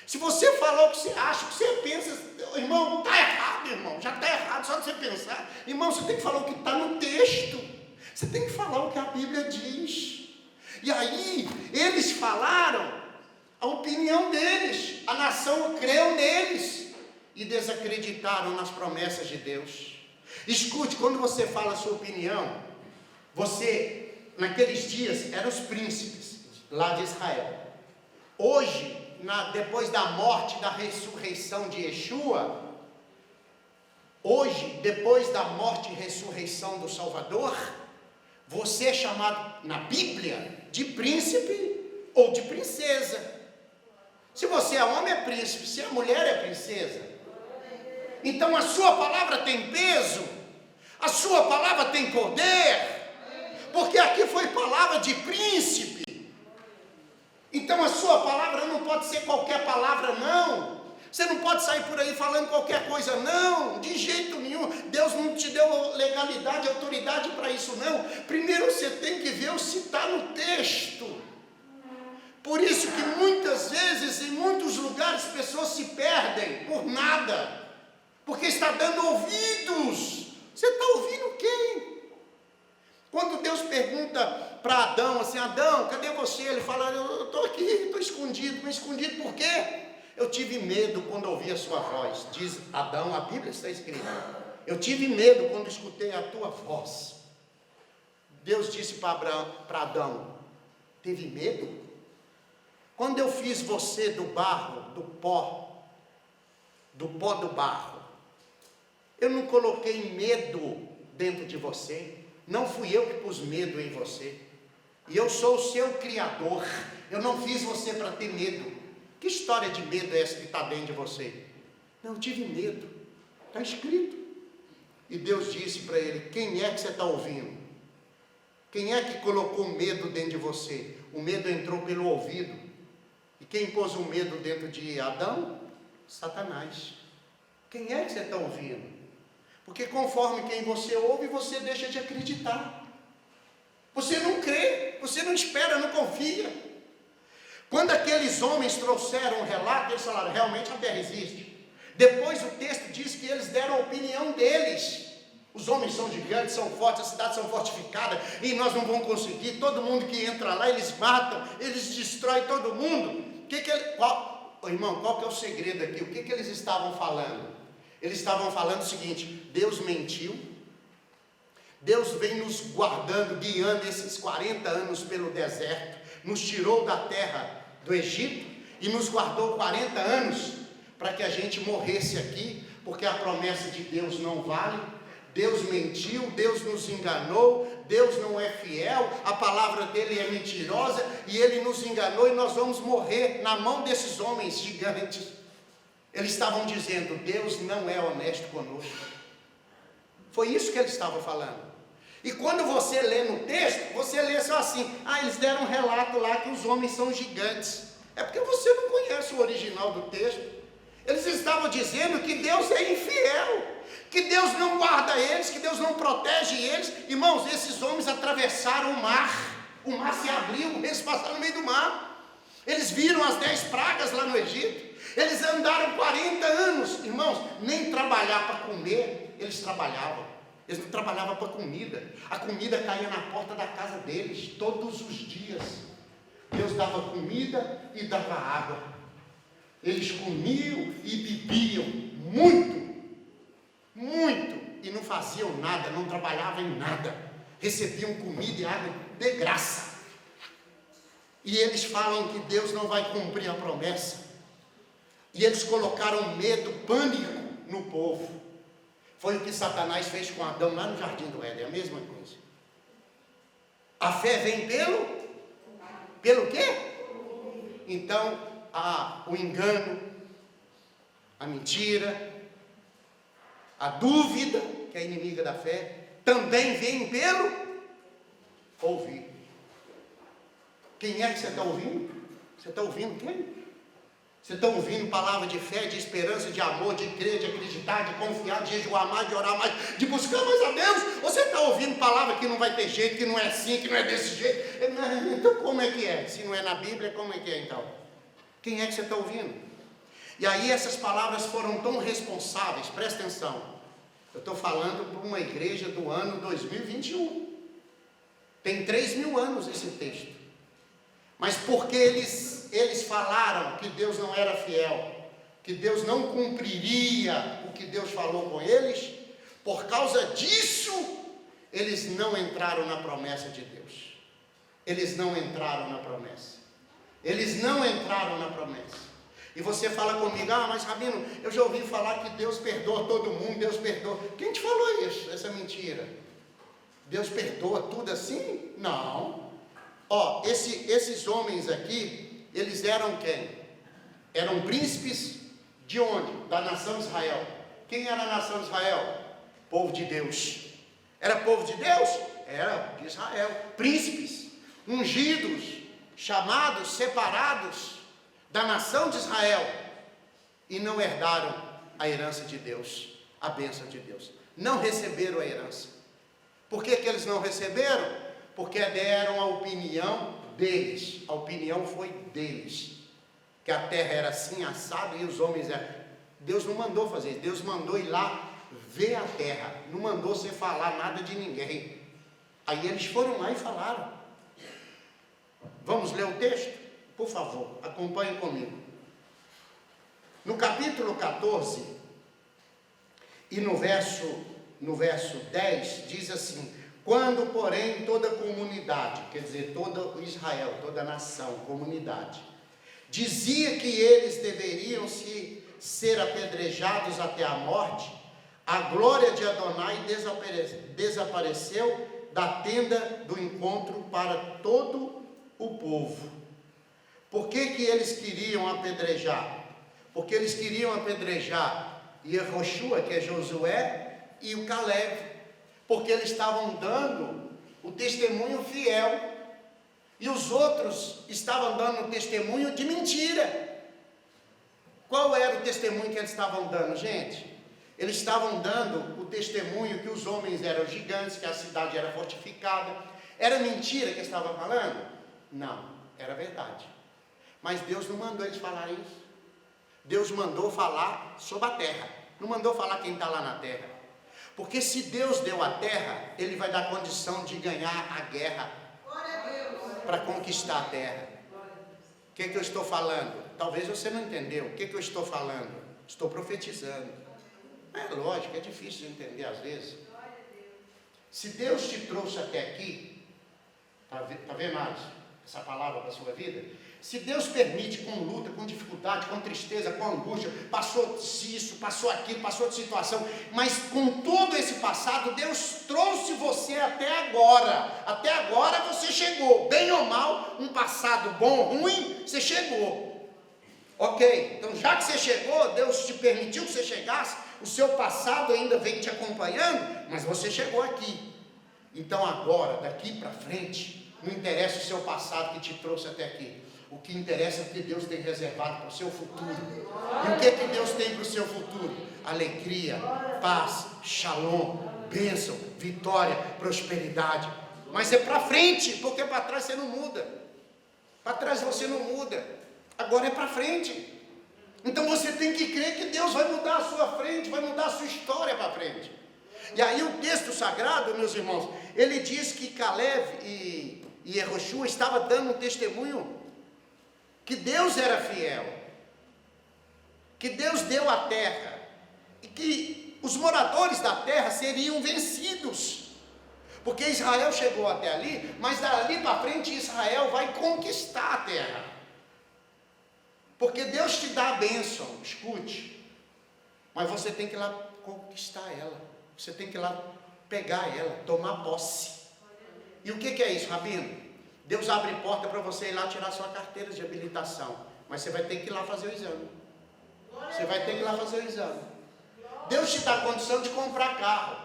Se você falou o que você acha, o que você pensa, irmão, está errado, irmão. Já está errado só de você pensar. Irmão, você tem que falar o que está no texto. Você tem que falar o que a Bíblia diz. E aí, eles falaram a opinião deles. A nação creu neles e desacreditaram nas promessas de Deus. Escute, quando você fala a sua opinião, você, naqueles dias, eram os príncipes lá de Israel. Hoje, depois da morte e da ressurreição de Yeshua, hoje, depois da morte e ressurreição do Salvador, você é chamado na Bíblia de príncipe ou de princesa. Se você é homem, é príncipe; se é mulher, é princesa. Então a sua palavra tem peso, A sua palavra tem poder, porque aqui foi palavra de príncipe. Então a sua palavra não pode ser qualquer palavra, não. Você não pode sair por aí falando qualquer coisa, não, de jeito nenhum. Deus não te deu legalidade, autoridade para isso, não. Primeiro você tem que ver se está no texto. Por isso que muitas vezes, em muitos lugares, pessoas se perdem por nada, porque está dando ouvidos. Você está ouvindo quem? Quando Deus pergunta para Adão, assim, Adão, cadê você? Ele fala, eu estou aqui, estou escondido. Mas escondido por quê? Eu tive medo quando ouvi a sua voz. Diz Adão, a Bíblia está escrita. Eu tive medo quando escutei a tua voz. Deus disse para Adão, teve medo? Quando eu fiz você do barro, do pó do barro, eu não coloquei medo dentro de você. Não fui eu que pus medo em você. E eu sou o seu Criador. Eu não fiz você para ter medo. Que história de medo é essa que está dentro de você? Não, eu tive medo. Está escrito. E Deus disse para ele, quem é que você está ouvindo? Quem é que colocou medo dentro de você? O medo entrou pelo ouvido. E quem pôs o medo dentro de Adão? Satanás. Quem é que você está ouvindo? Porque conforme quem você ouve, você deixa de acreditar. Você não crê, você não espera, não confia. Quando aqueles homens trouxeram o relato, eles falaram, realmente a terra existe. Depois o texto diz que eles deram a opinião deles. Os homens são gigantes, são fortes, as cidades são fortificadas, e nós não vamos conseguir. Todo mundo que entra lá, eles matam, eles destroem todo mundo. Irmão, qual que é o segredo aqui? O que eles estavam falando? Eles estavam falando o seguinte, Deus mentiu, Deus vem nos guardando, guiando esses 40 anos pelo deserto, nos tirou da terra do Egito e nos guardou 40 anos para que a gente morresse aqui, porque a promessa de Deus não vale. Deus mentiu, Deus nos enganou, Deus não é fiel, a palavra dele é mentirosa e ele nos enganou e nós vamos morrer na mão desses homens gigantes. Eles estavam dizendo, Deus não é honesto conosco. Foi isso que eles estavam falando. E quando você lê no texto, você lê só assim, eles deram um relato lá que os homens são gigantes. É porque você não conhece o original do texto. Eles estavam dizendo que Deus é infiel, que Deus não guarda eles, que Deus não protege eles. Irmãos, esses homens atravessaram o mar se abriu, eles passaram no meio do mar. Eles viram as 10 pragas lá no Egito. Eles andaram 40 anos, irmãos, nem trabalhar para comer, eles trabalhavam. Eles não trabalhavam para comida. A comida caía na porta da casa deles, todos os dias. Deus dava comida e dava água. Eles comiam e bebiam muito, e não faziam nada, não trabalhavam em nada. Recebiam comida e água de graça. E eles falam que Deus não vai cumprir a promessa. E eles colocaram medo, pânico no povo. Foi o que Satanás fez com Adão lá no Jardim do Éden, a mesma coisa. A fé vem pelo quê? Então, o engano, a mentira, a dúvida, que é inimiga da fé, também vem pelo ouvir. Quem é que você está ouvindo? Você está ouvindo quem? Você está ouvindo palavra de fé, de esperança, de amor, de crer, de acreditar, de confiar, de jejuar mais, de orar mais, de buscar mais a Deus? Ou você está ouvindo palavra que não vai ter jeito, que não é assim, que não é desse jeito? Então como é que é? Se não é na Bíblia, como é que é então? Quem é que você está ouvindo? E aí essas palavras foram tão responsáveis, presta atenção. Eu estou falando para uma igreja do ano 2021. Tem 3.000 anos esse texto. Mas porque eles falaram que Deus não era fiel, que Deus não cumpriria o que Deus falou com eles, por causa disso, eles não entraram na promessa de Deus. Eles não entraram na promessa. Eles não entraram na promessa. E você fala comigo, mas Rabino, eu já ouvi falar que Deus perdoa todo mundo, Deus perdoa. Quem te falou isso, essa mentira? Deus perdoa tudo assim? Não. Esses homens aqui, eles eram quem? Eram príncipes de onde? Da nação de Israel. Quem era a nação de Israel? Povo de Deus. Era povo de Deus? Era de Israel. Príncipes, ungidos, chamados, separados da nação de Israel. E não herdaram a herança de Deus, a bênção de Deus. Não receberam a herança. Por que eles não receberam? Porque deram a opinião deles. A opinião foi deles. Que a terra era assim, assada, e os homens eram. Deus não mandou fazer isso. Deus mandou ir lá ver a terra. Não mandou você falar nada de ninguém. Aí eles foram lá e falaram. Vamos ler o texto? Por favor, acompanhe comigo. No capítulo 14, e no verso 10, diz assim: quando, porém, toda a comunidade, quer dizer, todo Israel, toda a nação, comunidade, dizia que eles deveriam ser apedrejados até a morte, a glória de Adonai desapareceu da tenda do encontro para todo o povo. Por que eles queriam apedrejar? Porque eles queriam apedrejar Yehoshua, que é Josué, e o Caleb, porque eles estavam dando o testemunho fiel, e os outros estavam dando o testemunho de mentira. Qual era o testemunho que eles estavam dando, gente? Eles estavam dando o testemunho que os homens eram gigantes, que a cidade era fortificada. Era mentira que eles estavam falando? Não, era verdade. Mas Deus não mandou eles falarem isso. Deus mandou falar sobre a terra, não mandou falar quem está lá na terra. Porque se Deus deu a terra, Ele vai dar condição de ganhar a guerra para conquistar a terra. O que eu estou falando? Talvez você não entendeu. O que eu estou falando? Estou profetizando. É lógico, é difícil de entender às vezes. Se Deus te trouxe até aqui, está vendo essa palavra para a sua vida? Se Deus permite, com luta, com dificuldade, com tristeza, com angústia, passou isso, passou aquilo, passou de situação, mas com todo esse passado, Deus trouxe você até agora. Até agora você chegou, bem ou mal, um passado bom ou ruim, você chegou. Ok, então já que você chegou, Deus te permitiu que você chegasse, o seu passado ainda vem te acompanhando, mas você chegou aqui. Então agora, daqui para frente, não interessa o seu passado que te trouxe até aqui. O que interessa é o que Deus tem reservado para o seu futuro. E o que Deus tem para o seu futuro? Alegria, paz, shalom, bênção, vitória, prosperidade. Mas é para frente, porque para trás você não muda. Para trás você não muda. Agora é para frente. Então você tem que crer que Deus vai mudar a sua frente, vai mudar a sua história para frente. E aí o texto sagrado, meus irmãos, ele diz que Caleb e Yehoshua estavam dando um testemunho que Deus era fiel, que Deus deu a terra, e que os moradores da terra seriam vencidos, porque Israel chegou até ali, mas dali para frente Israel vai conquistar a terra, porque Deus te dá a bênção, escute, mas você tem que ir lá conquistar ela, você tem que ir lá pegar ela, tomar posse. E o que é isso, Rabino? Deus abre porta para você ir lá tirar sua carteira de habilitação, mas você vai ter que ir lá fazer o exame. Você vai ter que ir lá fazer o exame. Deus te dá condição de comprar carro.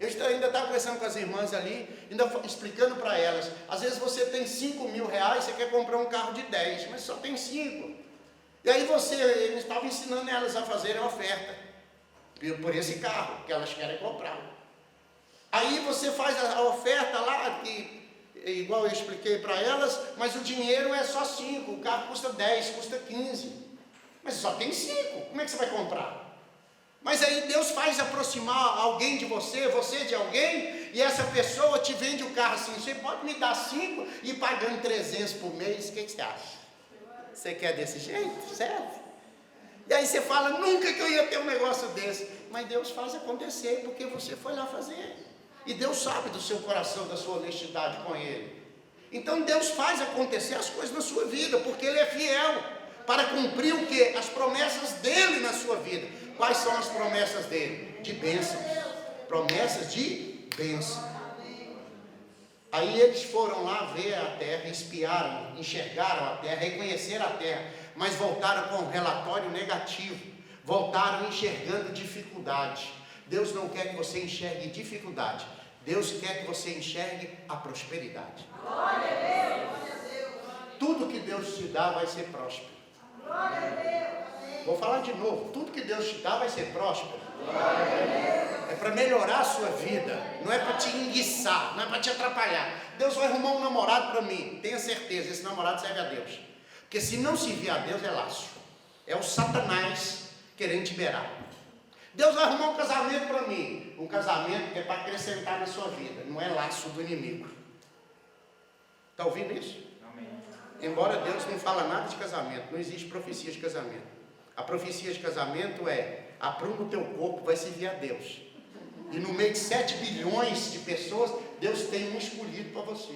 Eu ainda estava conversando com as irmãs ali, ainda explicando para elas. Às vezes você tem 5 mil reais, você quer comprar um carro de 10, mas só tem 5. E aí eu estava ensinando elas a fazerem a oferta por esse carro que elas querem comprar. Aí você faz a oferta lá, igual eu expliquei para elas, mas o dinheiro é só 5, o carro custa 10, custa 15, mas só tem 5, como é que você vai comprar? Mas aí Deus faz aproximar alguém de você de alguém, e essa pessoa te vende o carro assim: você pode me dar 5 e pagando 300 por mês, o que você acha? Você quer desse jeito? Certo? E aí você fala: nunca que eu ia ter um negócio desse, mas Deus faz acontecer, porque você foi lá fazer. E Deus sabe do seu coração, da sua honestidade com Ele. Então Deus faz acontecer as coisas na sua vida, porque Ele é fiel para cumprir o quê? As promessas dEle na sua vida. Quais são as promessas dEle? De bênçãos. Promessas de bênção. Aí eles foram lá ver a terra, espiaram, enxergaram a terra, reconheceram a terra, mas voltaram com um relatório negativo. Voltaram enxergando dificuldade. Deus não quer que você enxergue dificuldade. Deus quer que você enxergue a prosperidade. Glória a Deus. Tudo que Deus te dá vai ser próspero. Glória a Deus. Vou falar de novo, tudo que Deus te dá vai ser próspero. Glória a Deus. É para melhorar a sua vida, não é para te enguiçar, não é para te atrapalhar. Deus vai arrumar um namorado para mim, tenha certeza, esse namorado serve a Deus. Porque se não servir a Deus é laço, é o Satanás querendo te liberar. Deus vai arrumar um casamento para mim, um casamento que é para acrescentar na sua vida, não é laço do inimigo. Está ouvindo isso? Amém. Embora Deus não fala nada de casamento, não existe profecia de casamento. A profecia de casamento é: apruma o teu corpo, vai servir a Deus. E no meio de 7 bilhões de pessoas, Deus tem um escolhido para você.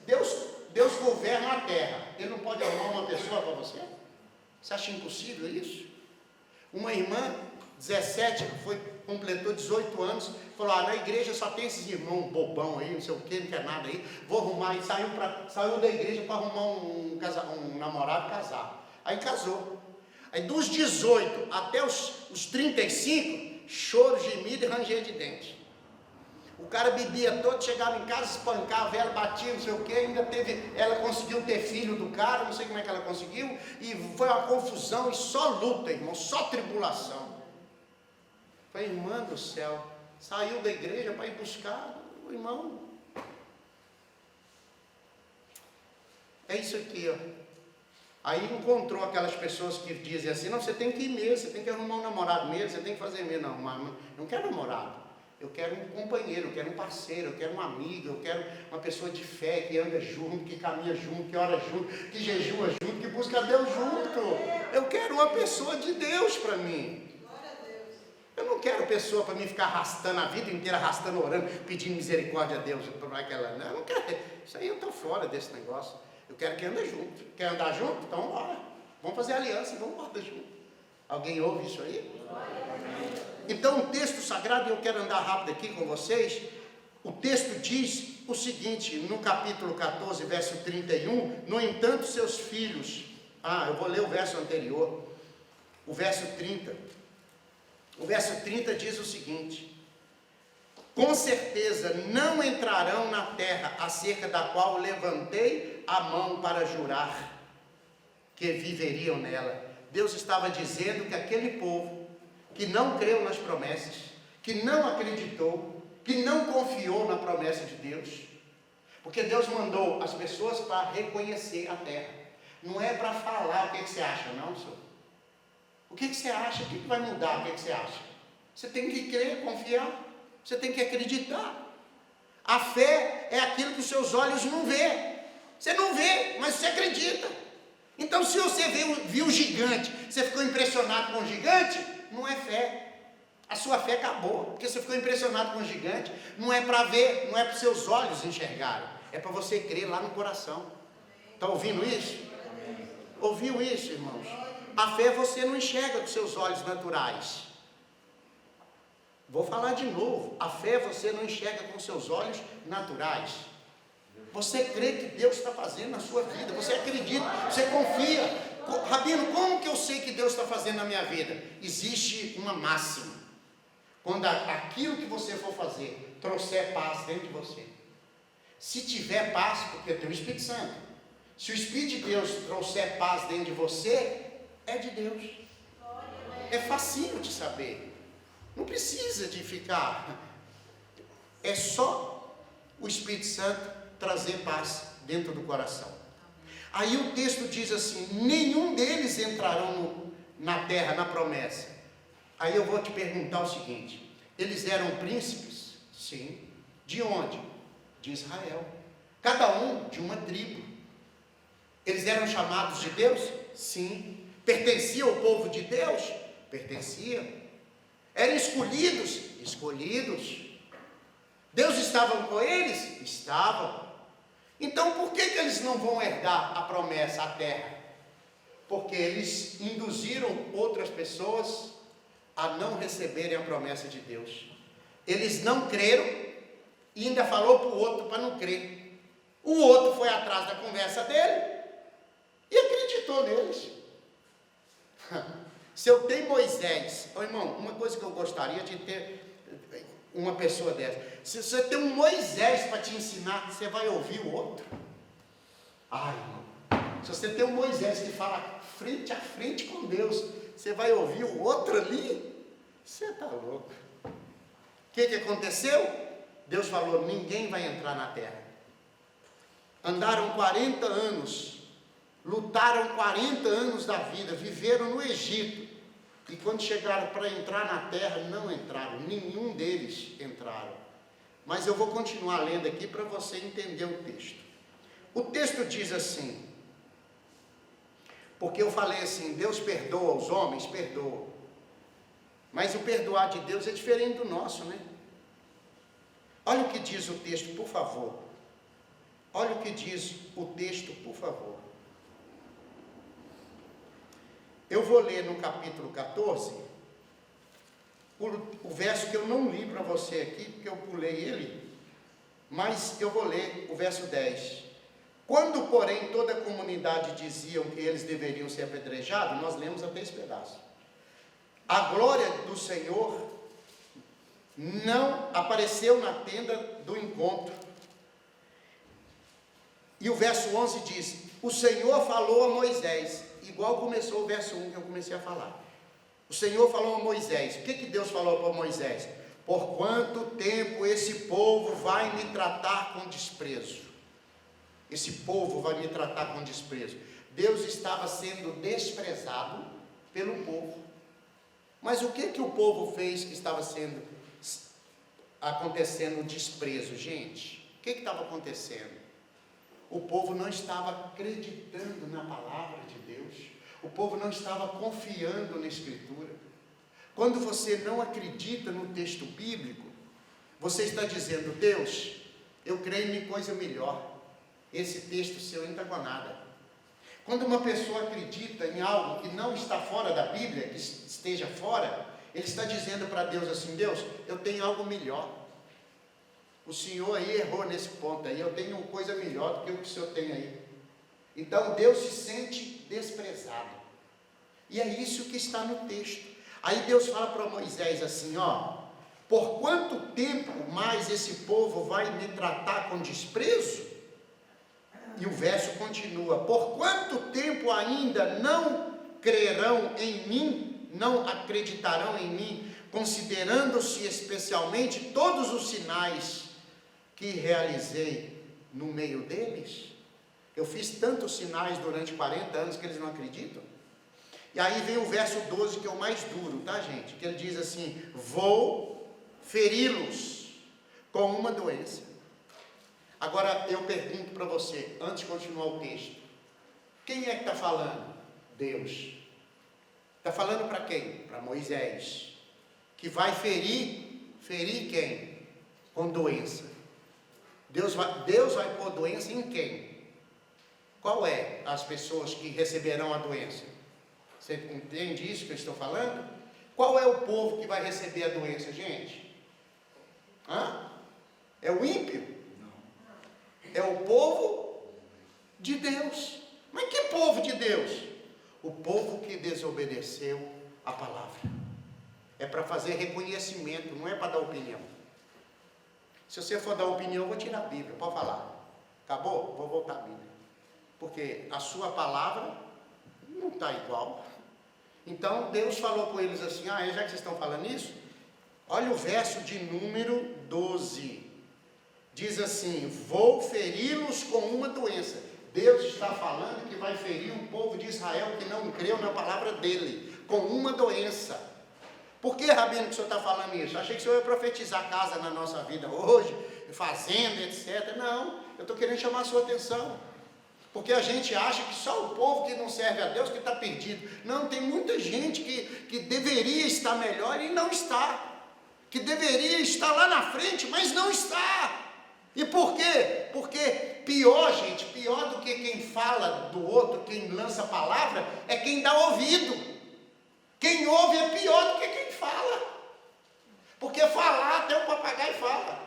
Deus governa a terra, Ele não pode arrumar uma pessoa para você? Você acha impossível isso? Uma irmã, 17, completou 18 anos, falou: na igreja só tem esses irmãos bobão aí, não sei o que, não quer nada aí, vou arrumar. E saiu da igreja para arrumar um namorado, casar. Aí casou. Aí dos 18 até os 35, choro, gemido e ranger de dente. O cara bebia todo, chegava em casa, espancava ela, batia, não sei o que, ela conseguiu ter filho do cara, não sei como é que ela conseguiu, e foi uma confusão, e só luta, irmão, só tribulação. Foi, irmã do céu, saiu da igreja para ir buscar o irmão. É isso aqui, ó. Aí encontrou aquelas pessoas que dizem assim: não, você tem que ir mesmo, você tem que arrumar um namorado mesmo, você tem que fazer mesmo. Não, não quero namorado. Eu quero um companheiro, eu quero um parceiro, eu quero um amigo, eu quero uma pessoa de fé, que anda junto, que caminha junto, que ora junto, que jejua junto, que busca Deus junto. Eu quero uma pessoa de Deus para mim. Eu não quero pessoa para mim ficar arrastando a vida inteira, arrastando, orando, pedindo misericórdia a Deus. Eu não quero, isso aí eu estou fora desse negócio. Eu quero que ande junto. Quer andar junto? Então bora. Vamos fazer aliança e vamos andar junto. Alguém ouve isso aí? Então o texto sagrado, eu quero andar rápido aqui com vocês. O texto diz o seguinte, no capítulo 14, verso 31, no entanto seus filhos, eu vou ler o verso anterior, o verso 30. O verso 30 diz o seguinte: com certeza não entrarão na terra acerca da qual levantei a mão para jurar que viveriam nela. Deus estava dizendo que aquele povo que não creu nas promessas, que não acreditou, que não confiou na promessa de Deus, porque Deus mandou as pessoas para reconhecer a terra, não é para falar o que você acha, não, senhor. O que você acha? O que vai mudar? O que você acha? Você tem que crer, confiar, você tem que acreditar. A fé é aquilo que os seus olhos não vê. Você não vê, mas você acredita. Então, se você viu o gigante, você ficou impressionado com o gigante, não é fé. A sua fé acabou, porque você ficou impressionado com o gigante. Não é para ver, não é para os seus olhos enxergarem, é para você crer lá no coração. Está ouvindo isso? Ouviu isso, irmãos? A fé você não enxerga com seus olhos naturais. Vou falar de novo. A fé você não enxerga com seus olhos naturais. Você crê que Deus está fazendo na sua vida. Você acredita, você confia. Rabino, como que eu sei que Deus está fazendo na minha vida? Existe uma máxima. Quando aquilo que você for fazer trouxer paz dentro de você. Se tiver paz, porque tem o Espírito Santo. Se o Espírito de Deus trouxer paz dentro de você, é de Deus. É facinho de saber. Não precisa de ficar. É só o Espírito Santo trazer paz dentro do coração. Aí o texto diz assim: nenhum deles entrarão na terra, na promessa. Aí eu vou te perguntar o seguinte: eles eram príncipes? Sim. De onde? De Israel. Cada um de uma tribo. Eles eram chamados de Deus? Sim. Pertenciam ao povo de Deus? Pertenciam. Eram escolhidos? Escolhidos. Deus estava com eles? Estavam. Então por que eles não vão herdar a promessa, a terra? Porque eles induziram outras pessoas a não receberem a promessa de Deus. Eles não creram e ainda falou para o outro para não crer. O outro foi atrás da conversa dele e acreditou neles. Se eu tenho Moisés, irmão, uma coisa que eu gostaria de ter, uma pessoa dessa. Se você tem um Moisés para te ensinar, você vai ouvir o outro? Ai, irmão, se você tem um Moisés que fala frente a frente com Deus, você vai ouvir o outro ali? Você está louco. O que aconteceu? Deus falou, ninguém vai entrar na terra. Andaram 40 anos, lutaram 40 anos da vida, viveram no Egito, e quando chegaram para entrar na terra, não entraram, nenhum deles entraram. Mas eu vou continuar lendo aqui para você entender o texto. O texto diz assim, porque eu falei assim, Deus perdoa os homens? Perdoa. Mas o perdoar de Deus é diferente do nosso, né? Olha o que diz o texto, por favor. Olha o que diz o texto, por favor. Eu vou ler no capítulo 14, o verso que eu não li para você aqui, porque eu pulei ele, mas eu vou ler o verso 10. Quando, porém, toda a comunidade diziam que eles deveriam ser apedrejados, nós lemos até esse pedaço. A glória do Senhor não apareceu na tenda do encontro. E o verso 11 diz, o Senhor falou a Moisés, igual começou o verso 1 que eu comecei a falar. O Senhor falou a Moisés, o que Deus falou para Moisés? Por quanto tempo esse povo vai me tratar com desprezo? Esse povo vai me tratar com desprezo. Deus estava sendo desprezado pelo povo. Mas o que o povo fez que estava acontecendo desprezo, gente? O que estava acontecendo? O povo não estava acreditando na palavra de Deus. O povo não estava confiando na Escritura. Quando você não acredita no texto bíblico, você está dizendo, Deus, eu creio em coisa melhor. Esse texto seu não está com nada. Quando uma pessoa acredita em algo que não está fora da Bíblia, que esteja fora, ele está dizendo para Deus assim, Deus, eu tenho algo melhor. O Senhor aí errou nesse ponto aí, eu tenho uma coisa melhor do que o que o Senhor tem aí. Então Deus se sente desprezado. E é isso que está no texto. Aí Deus fala para Moisés assim, ó, por quanto tempo mais esse povo vai me tratar com desprezo? E o verso continua, por quanto tempo ainda não crerão em mim, não acreditarão em mim, considerando-se especialmente todos os sinais que realizei no meio deles? Eu fiz tantos sinais durante 40 anos que eles não acreditam. E aí vem o verso 12, que é o mais duro, tá, gente? Que ele diz assim, vou feri-los com uma doença. Agora eu pergunto para você, antes de continuar o texto, quem é que está falando? Deus. Está falando para quem? Para Moisés, que vai ferir quem? Com doença. Deus vai pôr doença em quem? Qual é as pessoas que receberão a doença? Você entende isso que eu estou falando? Qual é o povo que vai receber a doença, gente? É o ímpio? É o povo de Deus. Mas que povo de Deus? O povo que desobedeceu a palavra. É para fazer reconhecimento, não é para dar opinião. Se você for dar opinião, eu vou tirar a Bíblia, pode falar. Acabou? Vou voltar a Bíblia. Porque a sua palavra não está igual. Então Deus falou com eles assim, já que vocês estão falando isso, olha o verso de número 12. Diz assim, vou feri-los com uma doença. Deus está falando que vai ferir o povo de Israel que não creu na palavra dele, com uma doença. Por que, Rabino, que o senhor está falando isso? Achei que o senhor ia profetizar casa na nossa vida hoje, fazenda, etc. Não, eu estou querendo chamar a sua atenção. Porque a gente acha que só o povo que não serve a Deus que está perdido. Não, tem muita gente que deveria estar melhor e não está. Que deveria estar lá na frente, mas não está. E por quê? Porque pior, gente, pior do que quem fala do outro, quem lança a palavra, é quem dá ouvido. Quem ouve é pior do que quem fala. Porque falar, até o papagaio fala.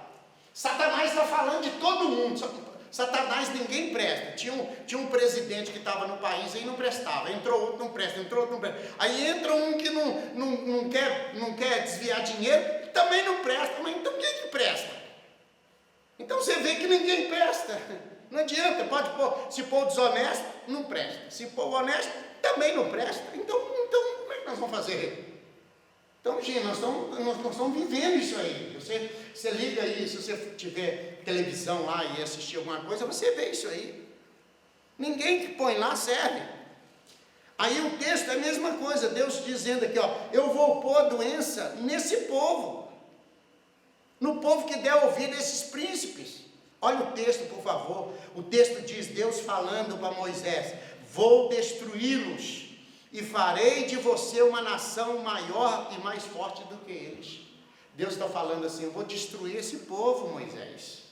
Satanás está falando de todo mundo. Satanás ninguém presta. Tinha um presidente que estava no país e não prestava. Entrou outro, não presta. Entrou outro, não presta. Aí entra um que não quer desviar dinheiro, também não presta. Mas então quem que presta? Então você vê que ninguém presta. Não adianta, se for desonesto, não presta. Se for honesto, também não presta. Então como é que nós vamos fazer? Então, gente, nós estamos vivendo isso aí. Você liga aí, se você tiver televisão lá e assistir alguma coisa, você vê isso aí. Ninguém que põe lá serve. Aí o texto é a mesma coisa, Deus dizendo aqui, ó, eu vou pôr a doença nesse povo. No povo que der ouvido a esses príncipes. Olha o texto, por favor. O texto diz, Deus falando para Moisés, vou destruí-los. E farei de você uma nação maior e mais forte do que eles. Deus está falando assim, eu vou destruir esse povo, Moisés.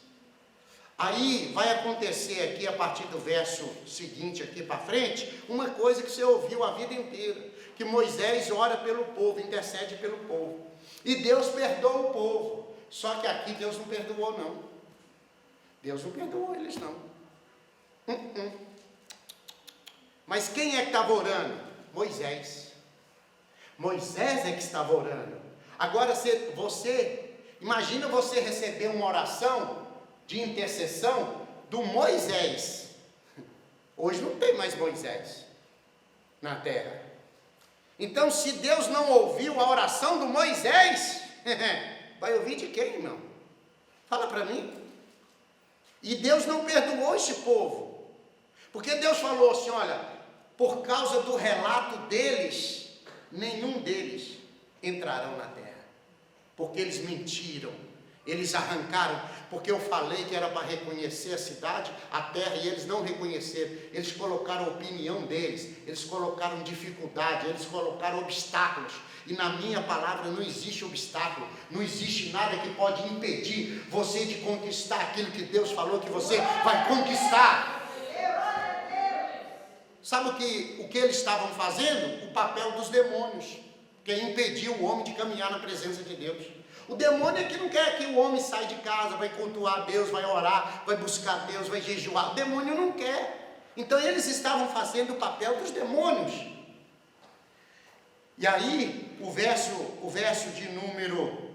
Aí vai acontecer aqui, a partir do verso seguinte aqui para frente, uma coisa que você ouviu a vida inteira, que Moisés ora pelo povo, intercede pelo povo. E Deus perdoa o povo. Só que aqui Deus não perdoou não. Deus não perdoou eles não. Mas quem é que estava orando? Moisés. Moisés é que estava orando. Agora imagina você receber uma oração de intercessão do Moisés. Hoje não tem mais Moisés na terra. Então, se Deus não ouviu a oração do Moisés, vai ouvir de quem, irmão? Fala para mim. E Deus não perdoou esse povo, porque Deus falou assim, olha, por causa do relato deles, nenhum deles entrarão na terra, porque eles mentiram, eles arrancaram, porque eu falei que era para reconhecer a cidade, a terra, e eles não reconheceram, eles colocaram a opinião deles, eles colocaram dificuldade, eles colocaram obstáculos, e na minha palavra não existe obstáculo, não existe nada que pode impedir você de conquistar aquilo que Deus falou que você vai conquistar. Sabe o que eles estavam fazendo? O papel dos demônios, que impediu o homem de caminhar na presença de Deus. O demônio é que não quer que o homem saia de casa, vai cultuar Deus, vai orar, vai buscar Deus, vai jejuar. O demônio não quer. Então eles estavam fazendo o papel dos demônios. E aí, o verso de número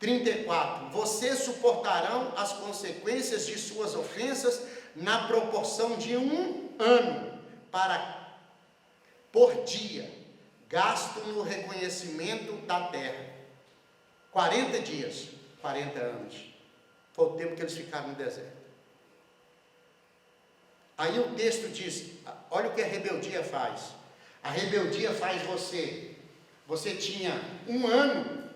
34. Vocês suportarão as consequências de suas ofensas na proporção de 1 ano. Por dia, gasto no reconhecimento da terra. 40 dias, 40 anos. Foi o tempo que eles ficaram no deserto. Aí o texto diz, olha o que a rebeldia faz. A rebeldia faz você tinha 1 ano,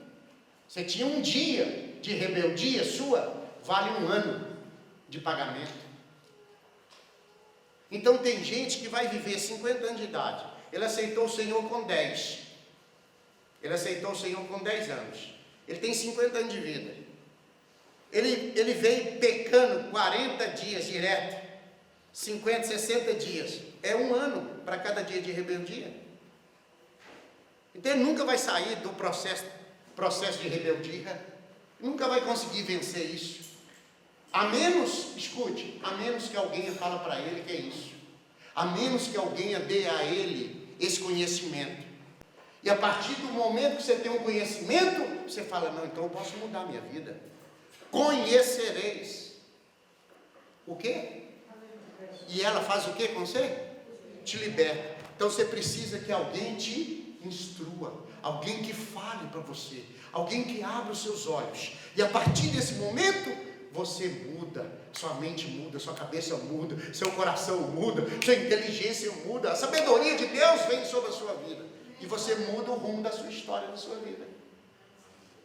você tinha 1 dia de rebeldia sua, vale 1 ano de pagamento. Então tem gente que vai viver 50 anos de idade. Ele aceitou o Senhor com 10. Ele aceitou o Senhor com 10 anos. Ele tem 50 anos de vida. Ele veio pecando 40 dias direto. 50, 60 dias. É 1 ano para cada dia de rebeldia. Então ele nunca vai sair do processo de rebeldia. Nunca vai conseguir vencer isso. A menos, escute, a menos que alguém fala para ele que é isso. A menos que alguém dê a ele esse conhecimento. E a partir do momento que você tem um conhecimento, você fala, não, então eu posso mudar a minha vida. Conhecereis. O quê? E ela faz o quê com você? Te liberta. Então você precisa que alguém te instrua. Alguém que fale para você. Alguém que abra os seus olhos. E a partir desse momento, você muda, sua mente muda, sua cabeça muda, seu coração muda, sua inteligência muda, a sabedoria de Deus vem sobre a sua vida, e você muda o rumo da sua história, da sua vida.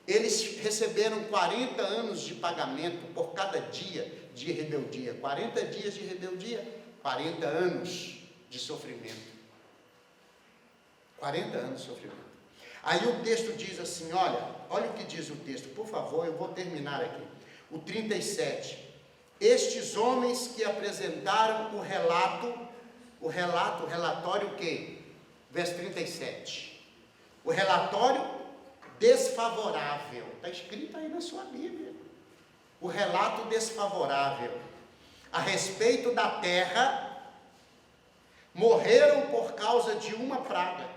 Eles receberam 40 anos de pagamento por cada dia de rebeldia, 40 dias de rebeldia, 40 anos de sofrimento, 40 anos de sofrimento. Aí o texto diz assim, olha o que diz o texto, por favor, eu vou terminar aqui. O 37, estes homens que apresentaram o relatório o quê? Verso 37, o relatório desfavorável, está escrito aí na sua Bíblia, o relato desfavorável. a respeito da terra, morreram por causa de uma praga.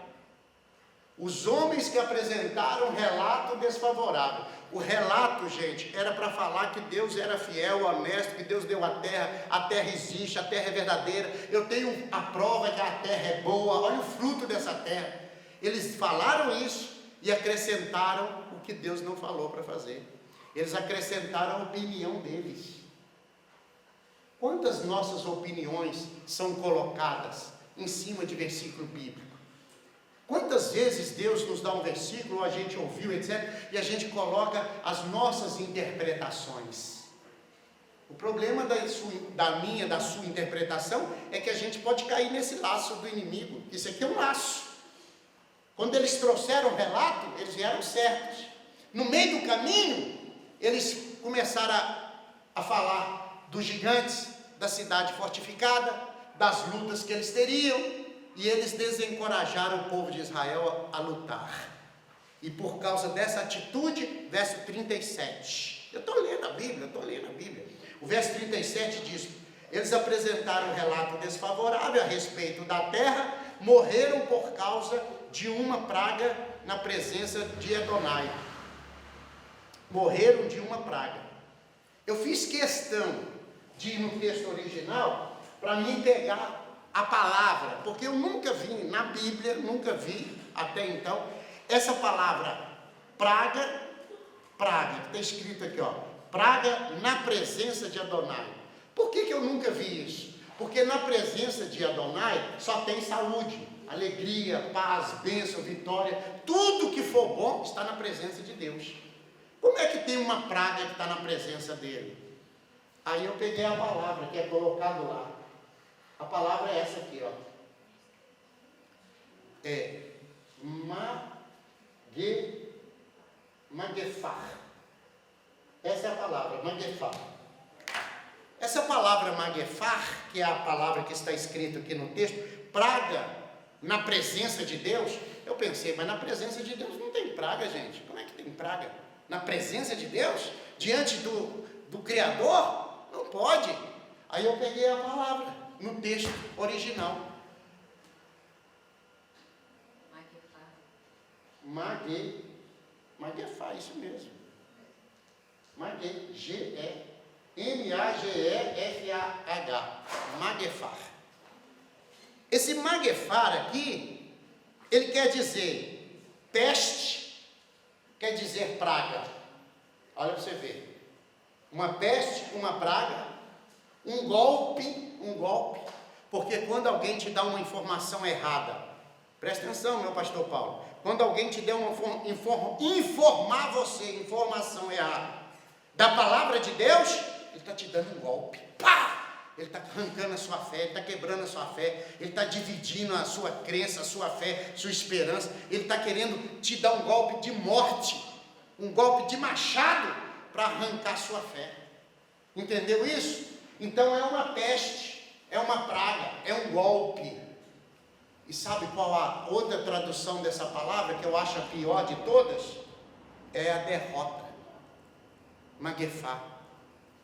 Os homens que apresentaram relato desfavorável. O relato, gente, era para falar que Deus era fiel, honesto, que Deus deu a terra existe, a terra é verdadeira, eu tenho a prova que a terra é boa, olha o fruto dessa terra. Eles falaram isso e acrescentaram o que Deus não falou para fazer. Eles acrescentaram a opinião deles. Quantas nossas opiniões são colocadas em cima de versículo bíblico? Quantas vezes Deus nos dá um versículo, a gente ouviu, etc., e a gente coloca as nossas interpretações. O problema da sua interpretação é que a gente pode cair nesse laço do inimigo. Isso aqui é um laço. Quando eles trouxeram o relato, eles vieram certos. No meio do caminho, eles começaram a falar dos gigantes, da cidade fortificada, das lutas que eles teriam, e eles desencorajaram o povo de Israel a lutar. E por causa dessa atitude, verso 37, eu estou lendo a Bíblia, o verso 37 diz: eles apresentaram um relato desfavorável a respeito da terra, morreram por causa de uma praga na presença de Adonai. Morreram de uma praga. Eu fiz questão de ir no texto original para mim pegar a palavra, porque eu nunca vi na Bíblia, nunca vi até então, essa palavra praga, que está escrito aqui, ó, praga na presença de Adonai. Por que eu nunca vi isso? Porque na presença de Adonai só tem saúde, alegria, paz, bênção, vitória, tudo que for bom está na presença de Deus. Como é que tem uma praga que está na presença dele? Aí eu peguei a palavra que é colocado lá. A palavra é essa aqui, ó. É magefar. Essa é a palavra, magefar. Essa palavra magefar, que é a palavra que está escrita aqui no texto, praga na presença de Deus. Eu pensei, mas na presença de Deus não tem praga, gente. Como é que tem praga? Na presença de Deus? Diante do Criador? Não pode. Aí eu peguei a palavra no texto original. Magefar, isso mesmo. Magefar. Magefar. Esse magefar aqui, ele quer dizer peste, quer dizer praga. Olha para você ver. Uma peste, uma praga, um golpe, porque quando alguém te dá uma informação errada, presta atenção, meu pastor Paulo, quando alguém te der informar você, informação errada, da palavra de Deus, ele está te dando um golpe, pá! Ele está arrancando a sua fé, ele está quebrando a sua fé, ele está dividindo a sua crença, a sua fé, sua esperança, ele está querendo te dar um golpe de morte, um golpe de machado, para arrancar a sua fé. Entendeu isso? Então é uma peste, é uma praga, é um golpe. E sabe qual a outra tradução dessa palavra, que eu acho a pior de todas? É a derrota. Magefá.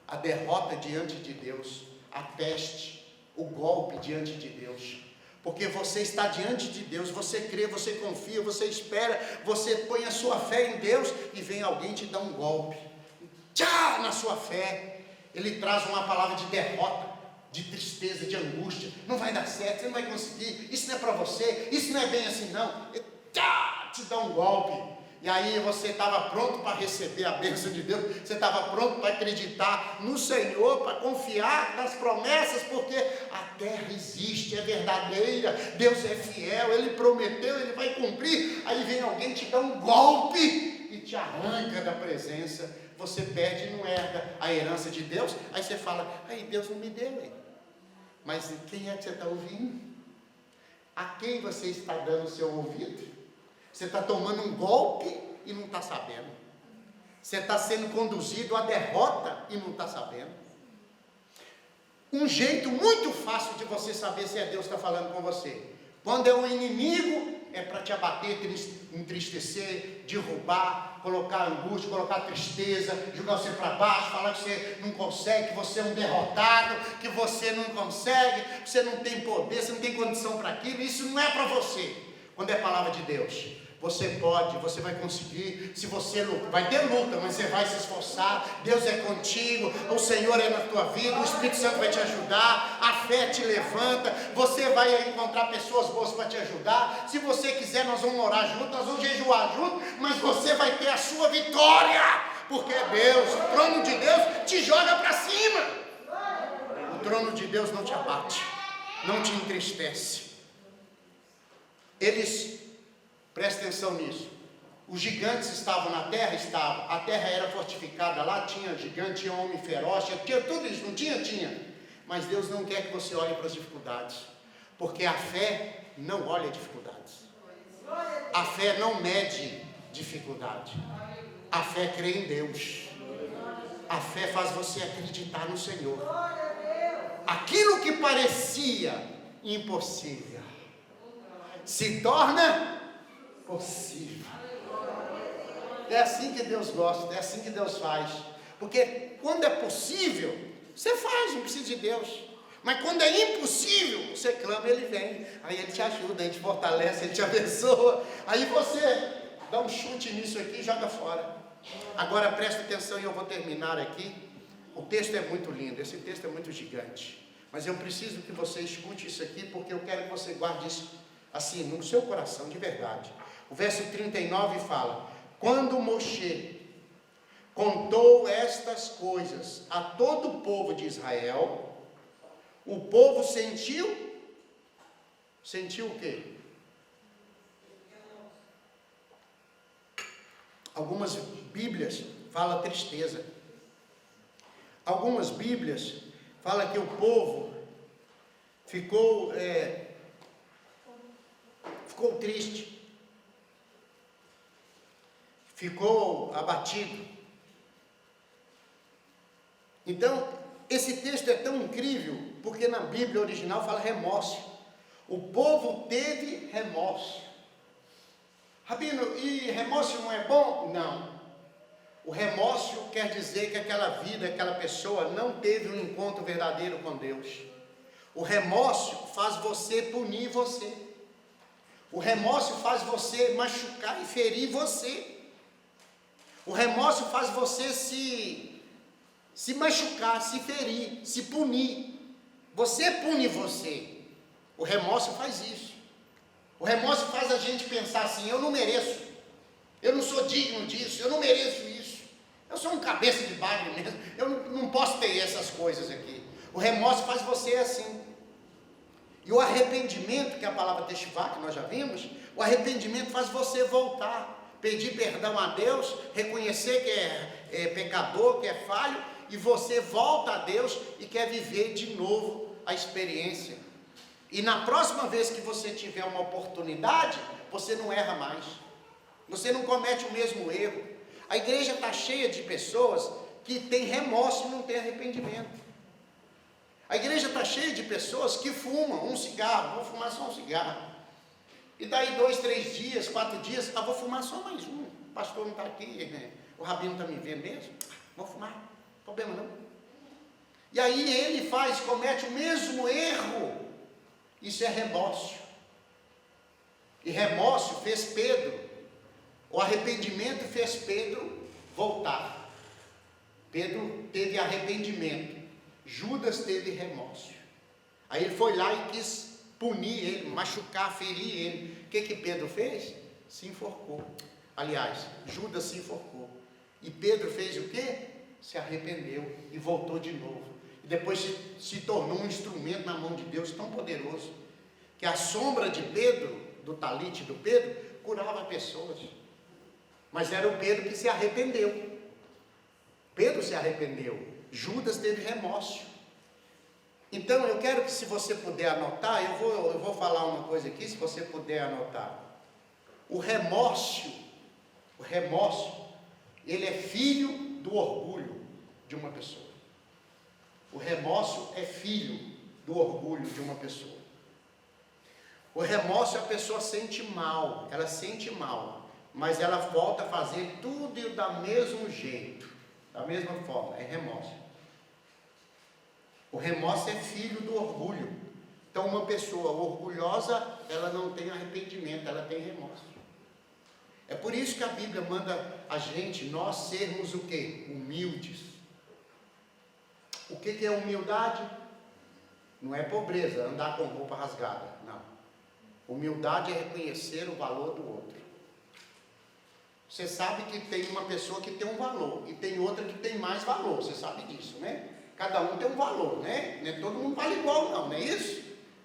A derrota diante de Deus. A peste, o golpe diante de Deus. Porque você está diante de Deus, você crê, você confia, você espera, você põe a sua fé em Deus e vem alguém te dar um golpe. Tchá, na sua fé. Ele traz uma palavra de derrota, de tristeza, de angústia. Não vai dar certo, você não vai conseguir. Isso não é para você, isso não é bem assim não. E, tchá, te dá um golpe. E aí você estava pronto para receber a bênção de Deus. Você estava pronto para acreditar no Senhor, para confiar nas promessas, porque a terra existe, é verdadeira. Deus é fiel, Ele prometeu, Ele vai cumprir. Aí vem alguém te dá um golpe e te arranca da presença. Você perde e não herda a herança de Deus. Aí você fala, aí Deus não me deu, hein? Mas quem é que você está ouvindo? A quem você está dando o seu ouvido? Você está tomando um golpe e não está sabendo. Você está sendo conduzido à derrota e não está sabendo. Um jeito muito fácil de você saber se é Deus que está falando com você. Quando é o inimigo, é para te abater, entristecer, derrubar, colocar angústia, colocar tristeza, jogar você para baixo, falar que você não consegue, que você é um derrotado, que você não consegue, que você não tem poder, você não tem condição para aquilo. Isso não é para você. Quando é palavra de Deus, você pode, você vai conseguir. Se você luta, vai ter luta, mas você vai se esforçar. Deus é contigo, o Senhor é na tua vida, o Espírito Santo vai te ajudar, a fé te levanta, você vai encontrar pessoas boas para te ajudar. Se você quiser, nós vamos orar juntos, nós vamos jejuar juntos, mas você vai ter a sua vitória, porque é Deus. O trono de Deus te joga para cima. O trono de Deus não te abate, não te entristece. Presta atenção nisso. Os gigantes estavam na terra? Estavam. A terra era fortificada, lá tinha gigante, tinha homem feroz, tinha tudo isso, não tinha? Tinha. Mas Deus não quer que você olhe para as dificuldades, porque a fé não olha dificuldades. A fé não mede dificuldade. A fé crê em Deus. A fé faz você acreditar no Senhor. Aquilo que parecia impossível se torna possível. É assim que Deus gosta, é assim que Deus faz. Porque quando é possível, você faz, não precisa de Deus. Mas quando é impossível, você clama, Ele vem. Aí Ele te ajuda, Ele te fortalece, Ele te abençoa. Aí você dá um chute nisso aqui e joga fora. Agora presta atenção e eu vou terminar aqui. O texto é muito lindo, esse texto é muito gigante. Mas eu preciso que você escute isso aqui, porque eu quero que você guarde isso assim, no seu coração, de verdade. O verso 39 fala: quando Moshe contou estas coisas a todo o povo de Israel, o povo sentiu o quê? Algumas Bíblias falam tristeza. Algumas Bíblias falam que o povo ficou triste, ficou abatido. Então, esse texto é tão incrível, porque na Bíblia original fala remorso. O povo teve remorso. Rabino, e remorso não é bom? Não. O remorso quer dizer que aquela vida, aquela pessoa não teve um encontro verdadeiro com Deus. O remorso faz você punir você. O remorso faz você machucar e ferir você. O remorso faz você se machucar, se ferir, se punir. Você pune você. O remorso faz isso. O remorso faz a gente pensar assim: eu não mereço, eu não sou digno disso, eu não mereço isso, eu sou um cabeça de bagre mesmo, eu não posso ter essas coisas aqui. O remorso faz você assim. E o arrependimento, que é a palavra teshuvah, que nós já vimos, o arrependimento faz você voltar, pedir perdão a Deus, reconhecer que é pecador, que é falho, e você volta a Deus e quer viver de novo a experiência. E na próxima vez que você tiver uma oportunidade, você não erra mais, você não comete o mesmo erro. A igreja está cheia de pessoas que têm remorso e não têm arrependimento. A igreja está cheia de pessoas que fumam um cigarro, vou fumar só um cigarro. E daí 2, 3 dias, 4 dias, vou fumar só mais um. O pastor não está aqui, né? O rabino está me vendo mesmo, vou fumar, problema não. E aí ele comete o mesmo erro. Isso é remorso. E remorso fez Pedro, o arrependimento fez Pedro voltar. Pedro teve arrependimento, Judas teve remorso. Aí ele foi lá e quis punir ele, machucar, ferir ele. O que Pedro fez? Se enforcou. Aliás, Judas se enforcou. E Pedro fez o quê? Se arrependeu e voltou de novo. E depois se tornou um instrumento na mão de Deus tão poderoso, que a sombra de Pedro, do talite do Pedro, curava pessoas. Mas era o Pedro que se arrependeu. Pedro se arrependeu. Judas teve remorso. Então eu quero que, se você puder anotar, eu vou falar uma coisa aqui, se você puder anotar. O remorso, ele é filho do orgulho de uma pessoa. O remorso é filho do orgulho de uma pessoa. O remorso, a pessoa sente mal, ela sente mal, mas ela volta a fazer tudo do mesmo jeito, da mesma forma, é remorso. O remorso é filho do orgulho. Então uma pessoa orgulhosa, ela não tem arrependimento, ela tem remorso. É por isso que a Bíblia manda a gente, nós sermos o quê? Humildes. O que é humildade? Não é pobreza, andar com roupa rasgada, não. Humildade é reconhecer o valor do outro. Você sabe que tem uma pessoa que tem um valor, e tem outra que tem mais valor, você sabe disso, né? Cada um tem um valor, né? Nem todo mundo vale igual não, não é isso?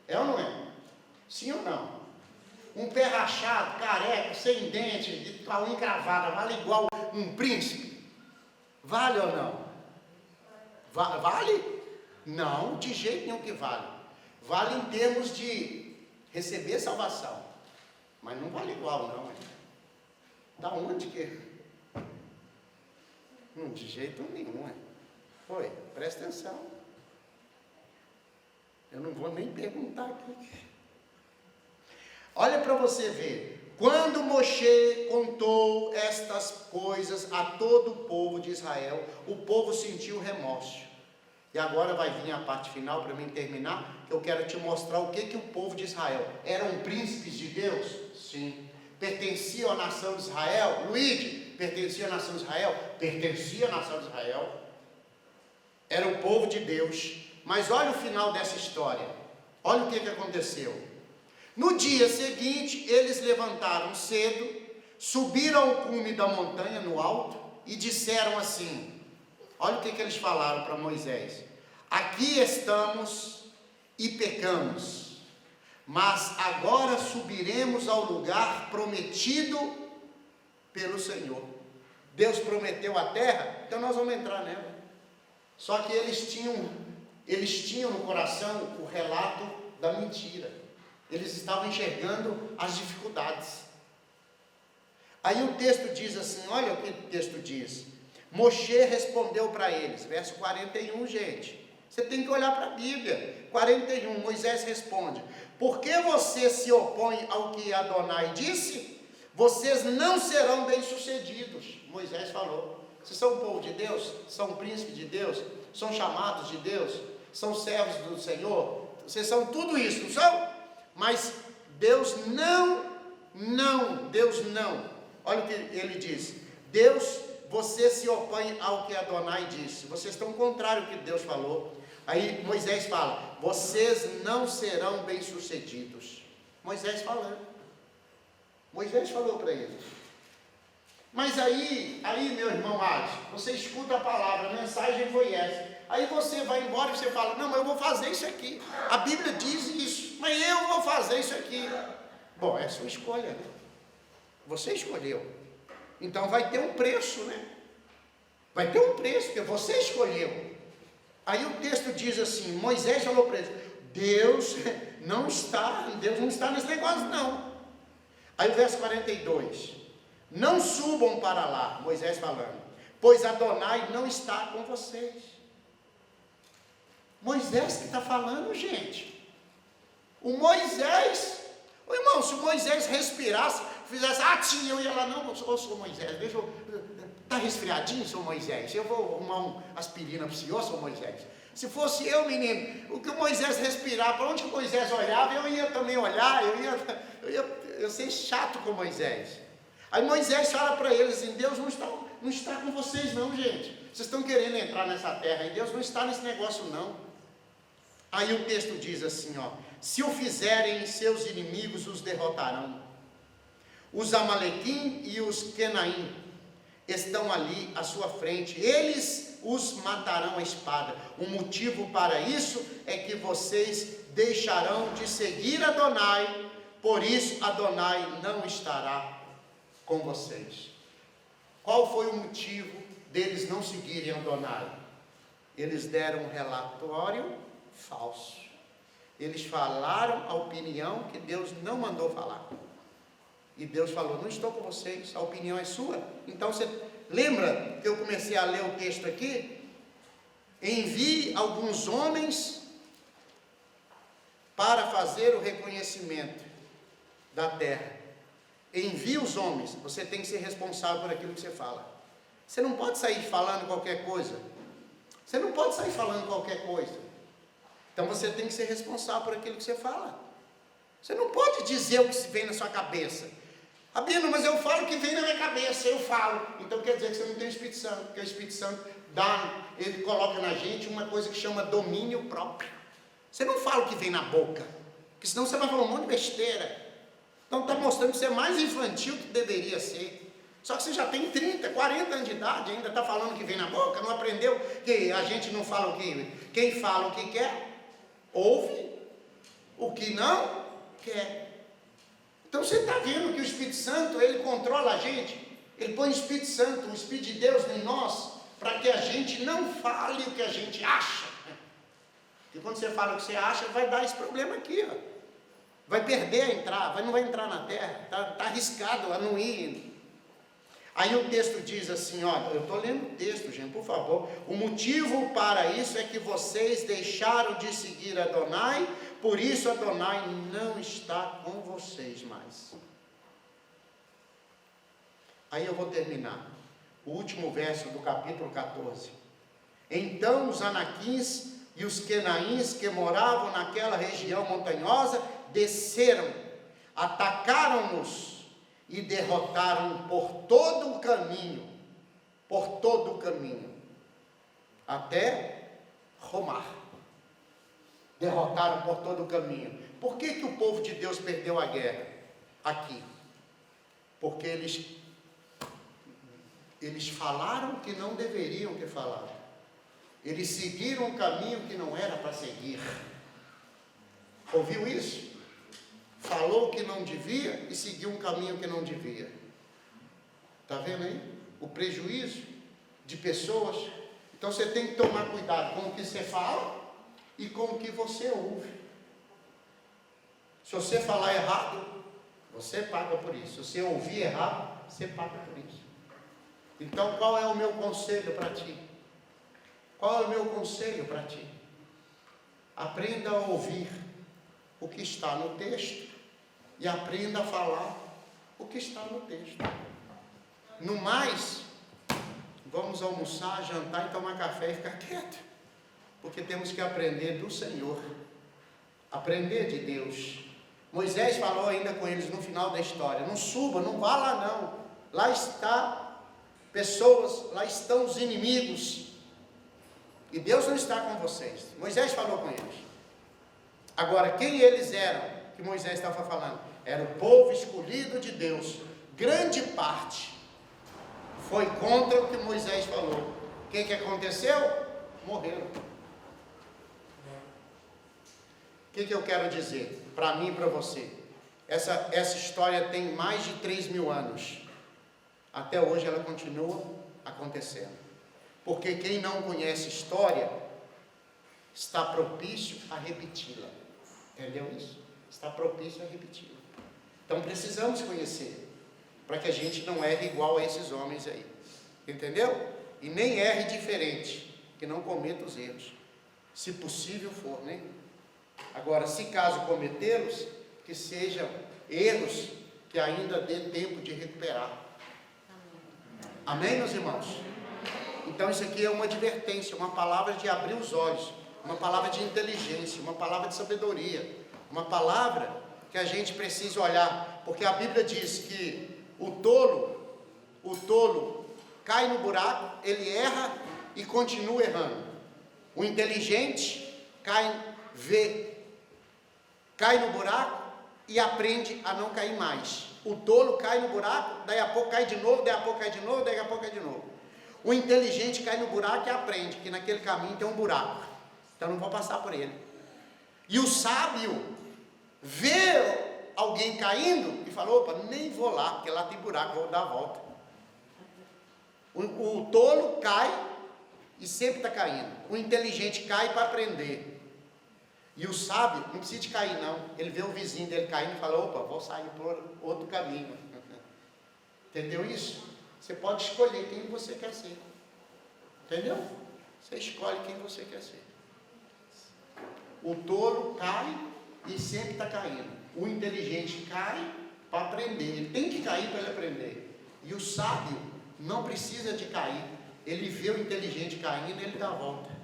É ou não é? Sim ou não? Um pé rachado, careca, sem dente, com a unha encravada, vale igual um príncipe? Vale ou não? Vale? Não, de jeito nenhum que vale. Vale em termos de receber salvação, mas não vale igual não. Da onde que? De jeito nenhum. Oi, presta atenção. Eu não vou nem perguntar aqui. Olha para você ver. Quando Moshe contou estas coisas a todo o povo de Israel, o povo sentiu remorso. E agora vai vir a parte final para mim terminar, que eu quero te mostrar o que o povo de Israel eram príncipes de Deus? Sim. Pertenciam à nação de Israel? Luíde, pertencia à nação de Israel? Pertencia à nação de Israel. Era o povo de Deus. Mas olha o final dessa história. Olha o que aconteceu. No dia seguinte, eles levantaram cedo, subiram ao cume da montanha no alto e disseram assim, olha o que eles falaram para Moisés: aqui estamos e pecamos, mas agora subiremos ao lugar prometido pelo Senhor. Deus prometeu a terra, então nós vamos entrar nela. Só que eles tinham no coração o relato da mentira. Eles estavam enxergando as dificuldades. Aí o texto diz assim, olha o que o texto diz. Moshe respondeu para eles, verso 41, gente. Você tem que olhar para a Bíblia. 41, Moisés responde: por que você se opõe ao que Adonai disse? Vocês não serão bem-sucedidos. Moisés falou. Vocês são o povo de Deus? São príncipes de Deus? São chamados de Deus? São servos do Senhor? Vocês são tudo isso, não são? Mas Deus não. Olha o que ele diz. Deus, você se opõe ao que Adonai disse. Vocês estão contrário ao que Deus falou. Aí Moisés fala, vocês não serão bem-sucedidos. Moisés falando. Moisés falou para eles. Mas aí meu irmão Alisson, você escuta a palavra, a mensagem foi essa. Aí você vai embora e você fala, não, mas eu vou fazer isso aqui. A Bíblia diz isso, mas eu vou fazer isso aqui. Bom, é a sua escolha, né? Você escolheu. Então vai ter um preço, né? Vai ter um preço, porque você escolheu. Aí o texto diz assim, Moisés falou para eles, Deus não está nesse negócio não. Aí o verso 42, não subam para lá, Moisés falando, pois Adonai não está com vocês. Moisés que está falando, gente. O Moisés, irmão, se o Moisés respirasse, fizesse, sim, eu ia lá, não, eu sou Moisés, veja, está resfriadinho, sou Moisés, eu vou arrumar uma aspirina para o senhor, sou Moisés. Se fosse eu, menino, o que o Moisés respirar, para onde o Moisés olhava, eu ia também olhar, eu ia ser chato com Moisés. Aí Moisés fala para eles assim, Deus não está com vocês não, gente. Vocês estão querendo entrar nessa terra, e Deus não está nesse negócio não. Aí o texto diz assim, se o fizerem, seus inimigos os derrotarão. Os Amalequim e os Quenaim estão ali à sua frente, eles os matarão à espada. O motivo para isso é que vocês deixarão de seguir Adonai, por isso Adonai não estará com vocês. Qual foi o motivo deles não seguirem Adonai? Eles deram um relatório falso. Eles falaram a opinião que Deus não mandou falar. E Deus falou, não estou com vocês, a opinião é sua. Então você lembra que eu comecei a ler o texto aqui? Envie alguns homens para fazer o reconhecimento. da terra, envia os homens, você tem que ser responsável por aquilo que você fala. Você não pode sair falando qualquer coisa. Você não pode sair falando qualquer coisa. Então você tem que ser responsável por aquilo que você fala. Você não pode dizer o que vem na sua cabeça. Rabino, mas eu falo o que vem na minha cabeça, eu falo. Então quer dizer que você não tem o Espírito Santo, porque o Espírito Santo ele coloca na gente uma coisa que chama domínio próprio. Você não fala o que vem na boca, porque senão você vai falar um monte de besteira. Então está mostrando que você é mais infantil do que deveria ser. Só que você já tem 30, 40 anos de idade, ainda está falando o que vem na boca, não aprendeu que a gente não fala o que... Quem fala o que quer, ouve o que não quer. Então você está vendo que o Espírito Santo, ele controla a gente, ele põe o Espírito Santo, o Espírito de Deus em nós, para que a gente não fale o que a gente acha. Porque quando você fala o que você acha, vai dar esse problema aqui, ó. Vai perder a entrar, não vai entrar na terra, está arriscado a não ir. Aí o texto diz assim, olha, eu estou lendo o texto, gente, por favor. O motivo para isso é que vocês deixaram de seguir Adonai, por isso Adonai não está com vocês mais. Aí eu vou terminar. O último verso do capítulo 14. Então os anaquins e os quenaíns que moravam naquela região montanhosa desceram, atacaram-nos e derrotaram por todo o caminho, até Romar. Derrotaram por todo o caminho. Por que o povo de Deus perdeu a guerra? Aqui. Porque eles falaram que não deveriam ter falado. Eles seguiram um caminho que não era para seguir. Ouviu isso? Falou que não devia e seguiu um caminho que não devia. Está vendo aí? O prejuízo de pessoas. Então você tem que tomar cuidado com o que você fala e com o que você ouve. Se você falar errado, você paga por isso. Se você ouvir errado, você paga por isso. Então qual é o meu conselho para ti? Qual é o meu conselho para ti? Aprenda a ouvir o que está no texto e aprenda a falar o que está no texto. No mais, vamos almoçar, jantar e tomar café e ficar quieto, porque temos que aprender do Senhor, aprender de Deus. Moisés falou ainda com eles no final da história: não suba, não vá lá não, lá está pessoas, lá estão os inimigos, e Deus não está com vocês. Moisés falou com eles. Agora, quem eles eram, que Moisés estava falando? Era o povo escolhido de Deus. Grande parte foi contra o que Moisés falou. O que aconteceu? Morreram. O que eu quero dizer para mim e para você? Essa história tem mais de 3.000 anos. Até hoje ela continua acontecendo. Porque quem não conhece história está propício a repeti-la. Entendeu isso? Está propício a repeti-la. Então precisamos conhecer, para que a gente não erre igual a esses homens aí. Entendeu? E nem erre diferente, que não cometa os erros. Se possível for, né? Agora, se caso cometê-los, que sejam erros que ainda dê tempo de recuperar. Amém, meus irmãos? Então isso aqui é uma advertência, uma palavra de abrir os olhos, uma palavra de inteligência, uma palavra de sabedoria, uma palavra que a gente precisa olhar, porque a Bíblia diz que o tolo cai no buraco, ele erra e continua errando. O inteligente cai no buraco e aprende a não cair mais. O tolo cai no buraco, daí a pouco cai de novo, daí a pouco cai de novo, daí a pouco cai de novo. O inteligente cai no buraco e aprende que naquele caminho tem um buraco, então não vou passar por ele. E o sábio vê alguém caindo e fala: opa, nem vou lá, porque lá tem buraco, vou dar a volta. O tolo cai e sempre está caindo. O inteligente cai para aprender. E o sábio não precisa de cair não, ele vê o vizinho dele caindo e fala: opa, vou sair por outro caminho. Entendeu isso? Você pode escolher quem você quer ser. Entendeu? Você escolhe quem você quer ser. O tolo cai e sempre está caindo. O inteligente cai para aprender. Ele tem que cair para ele aprender. E o sábio não precisa de cair. Ele vê o inteligente caindo e ele dá a volta.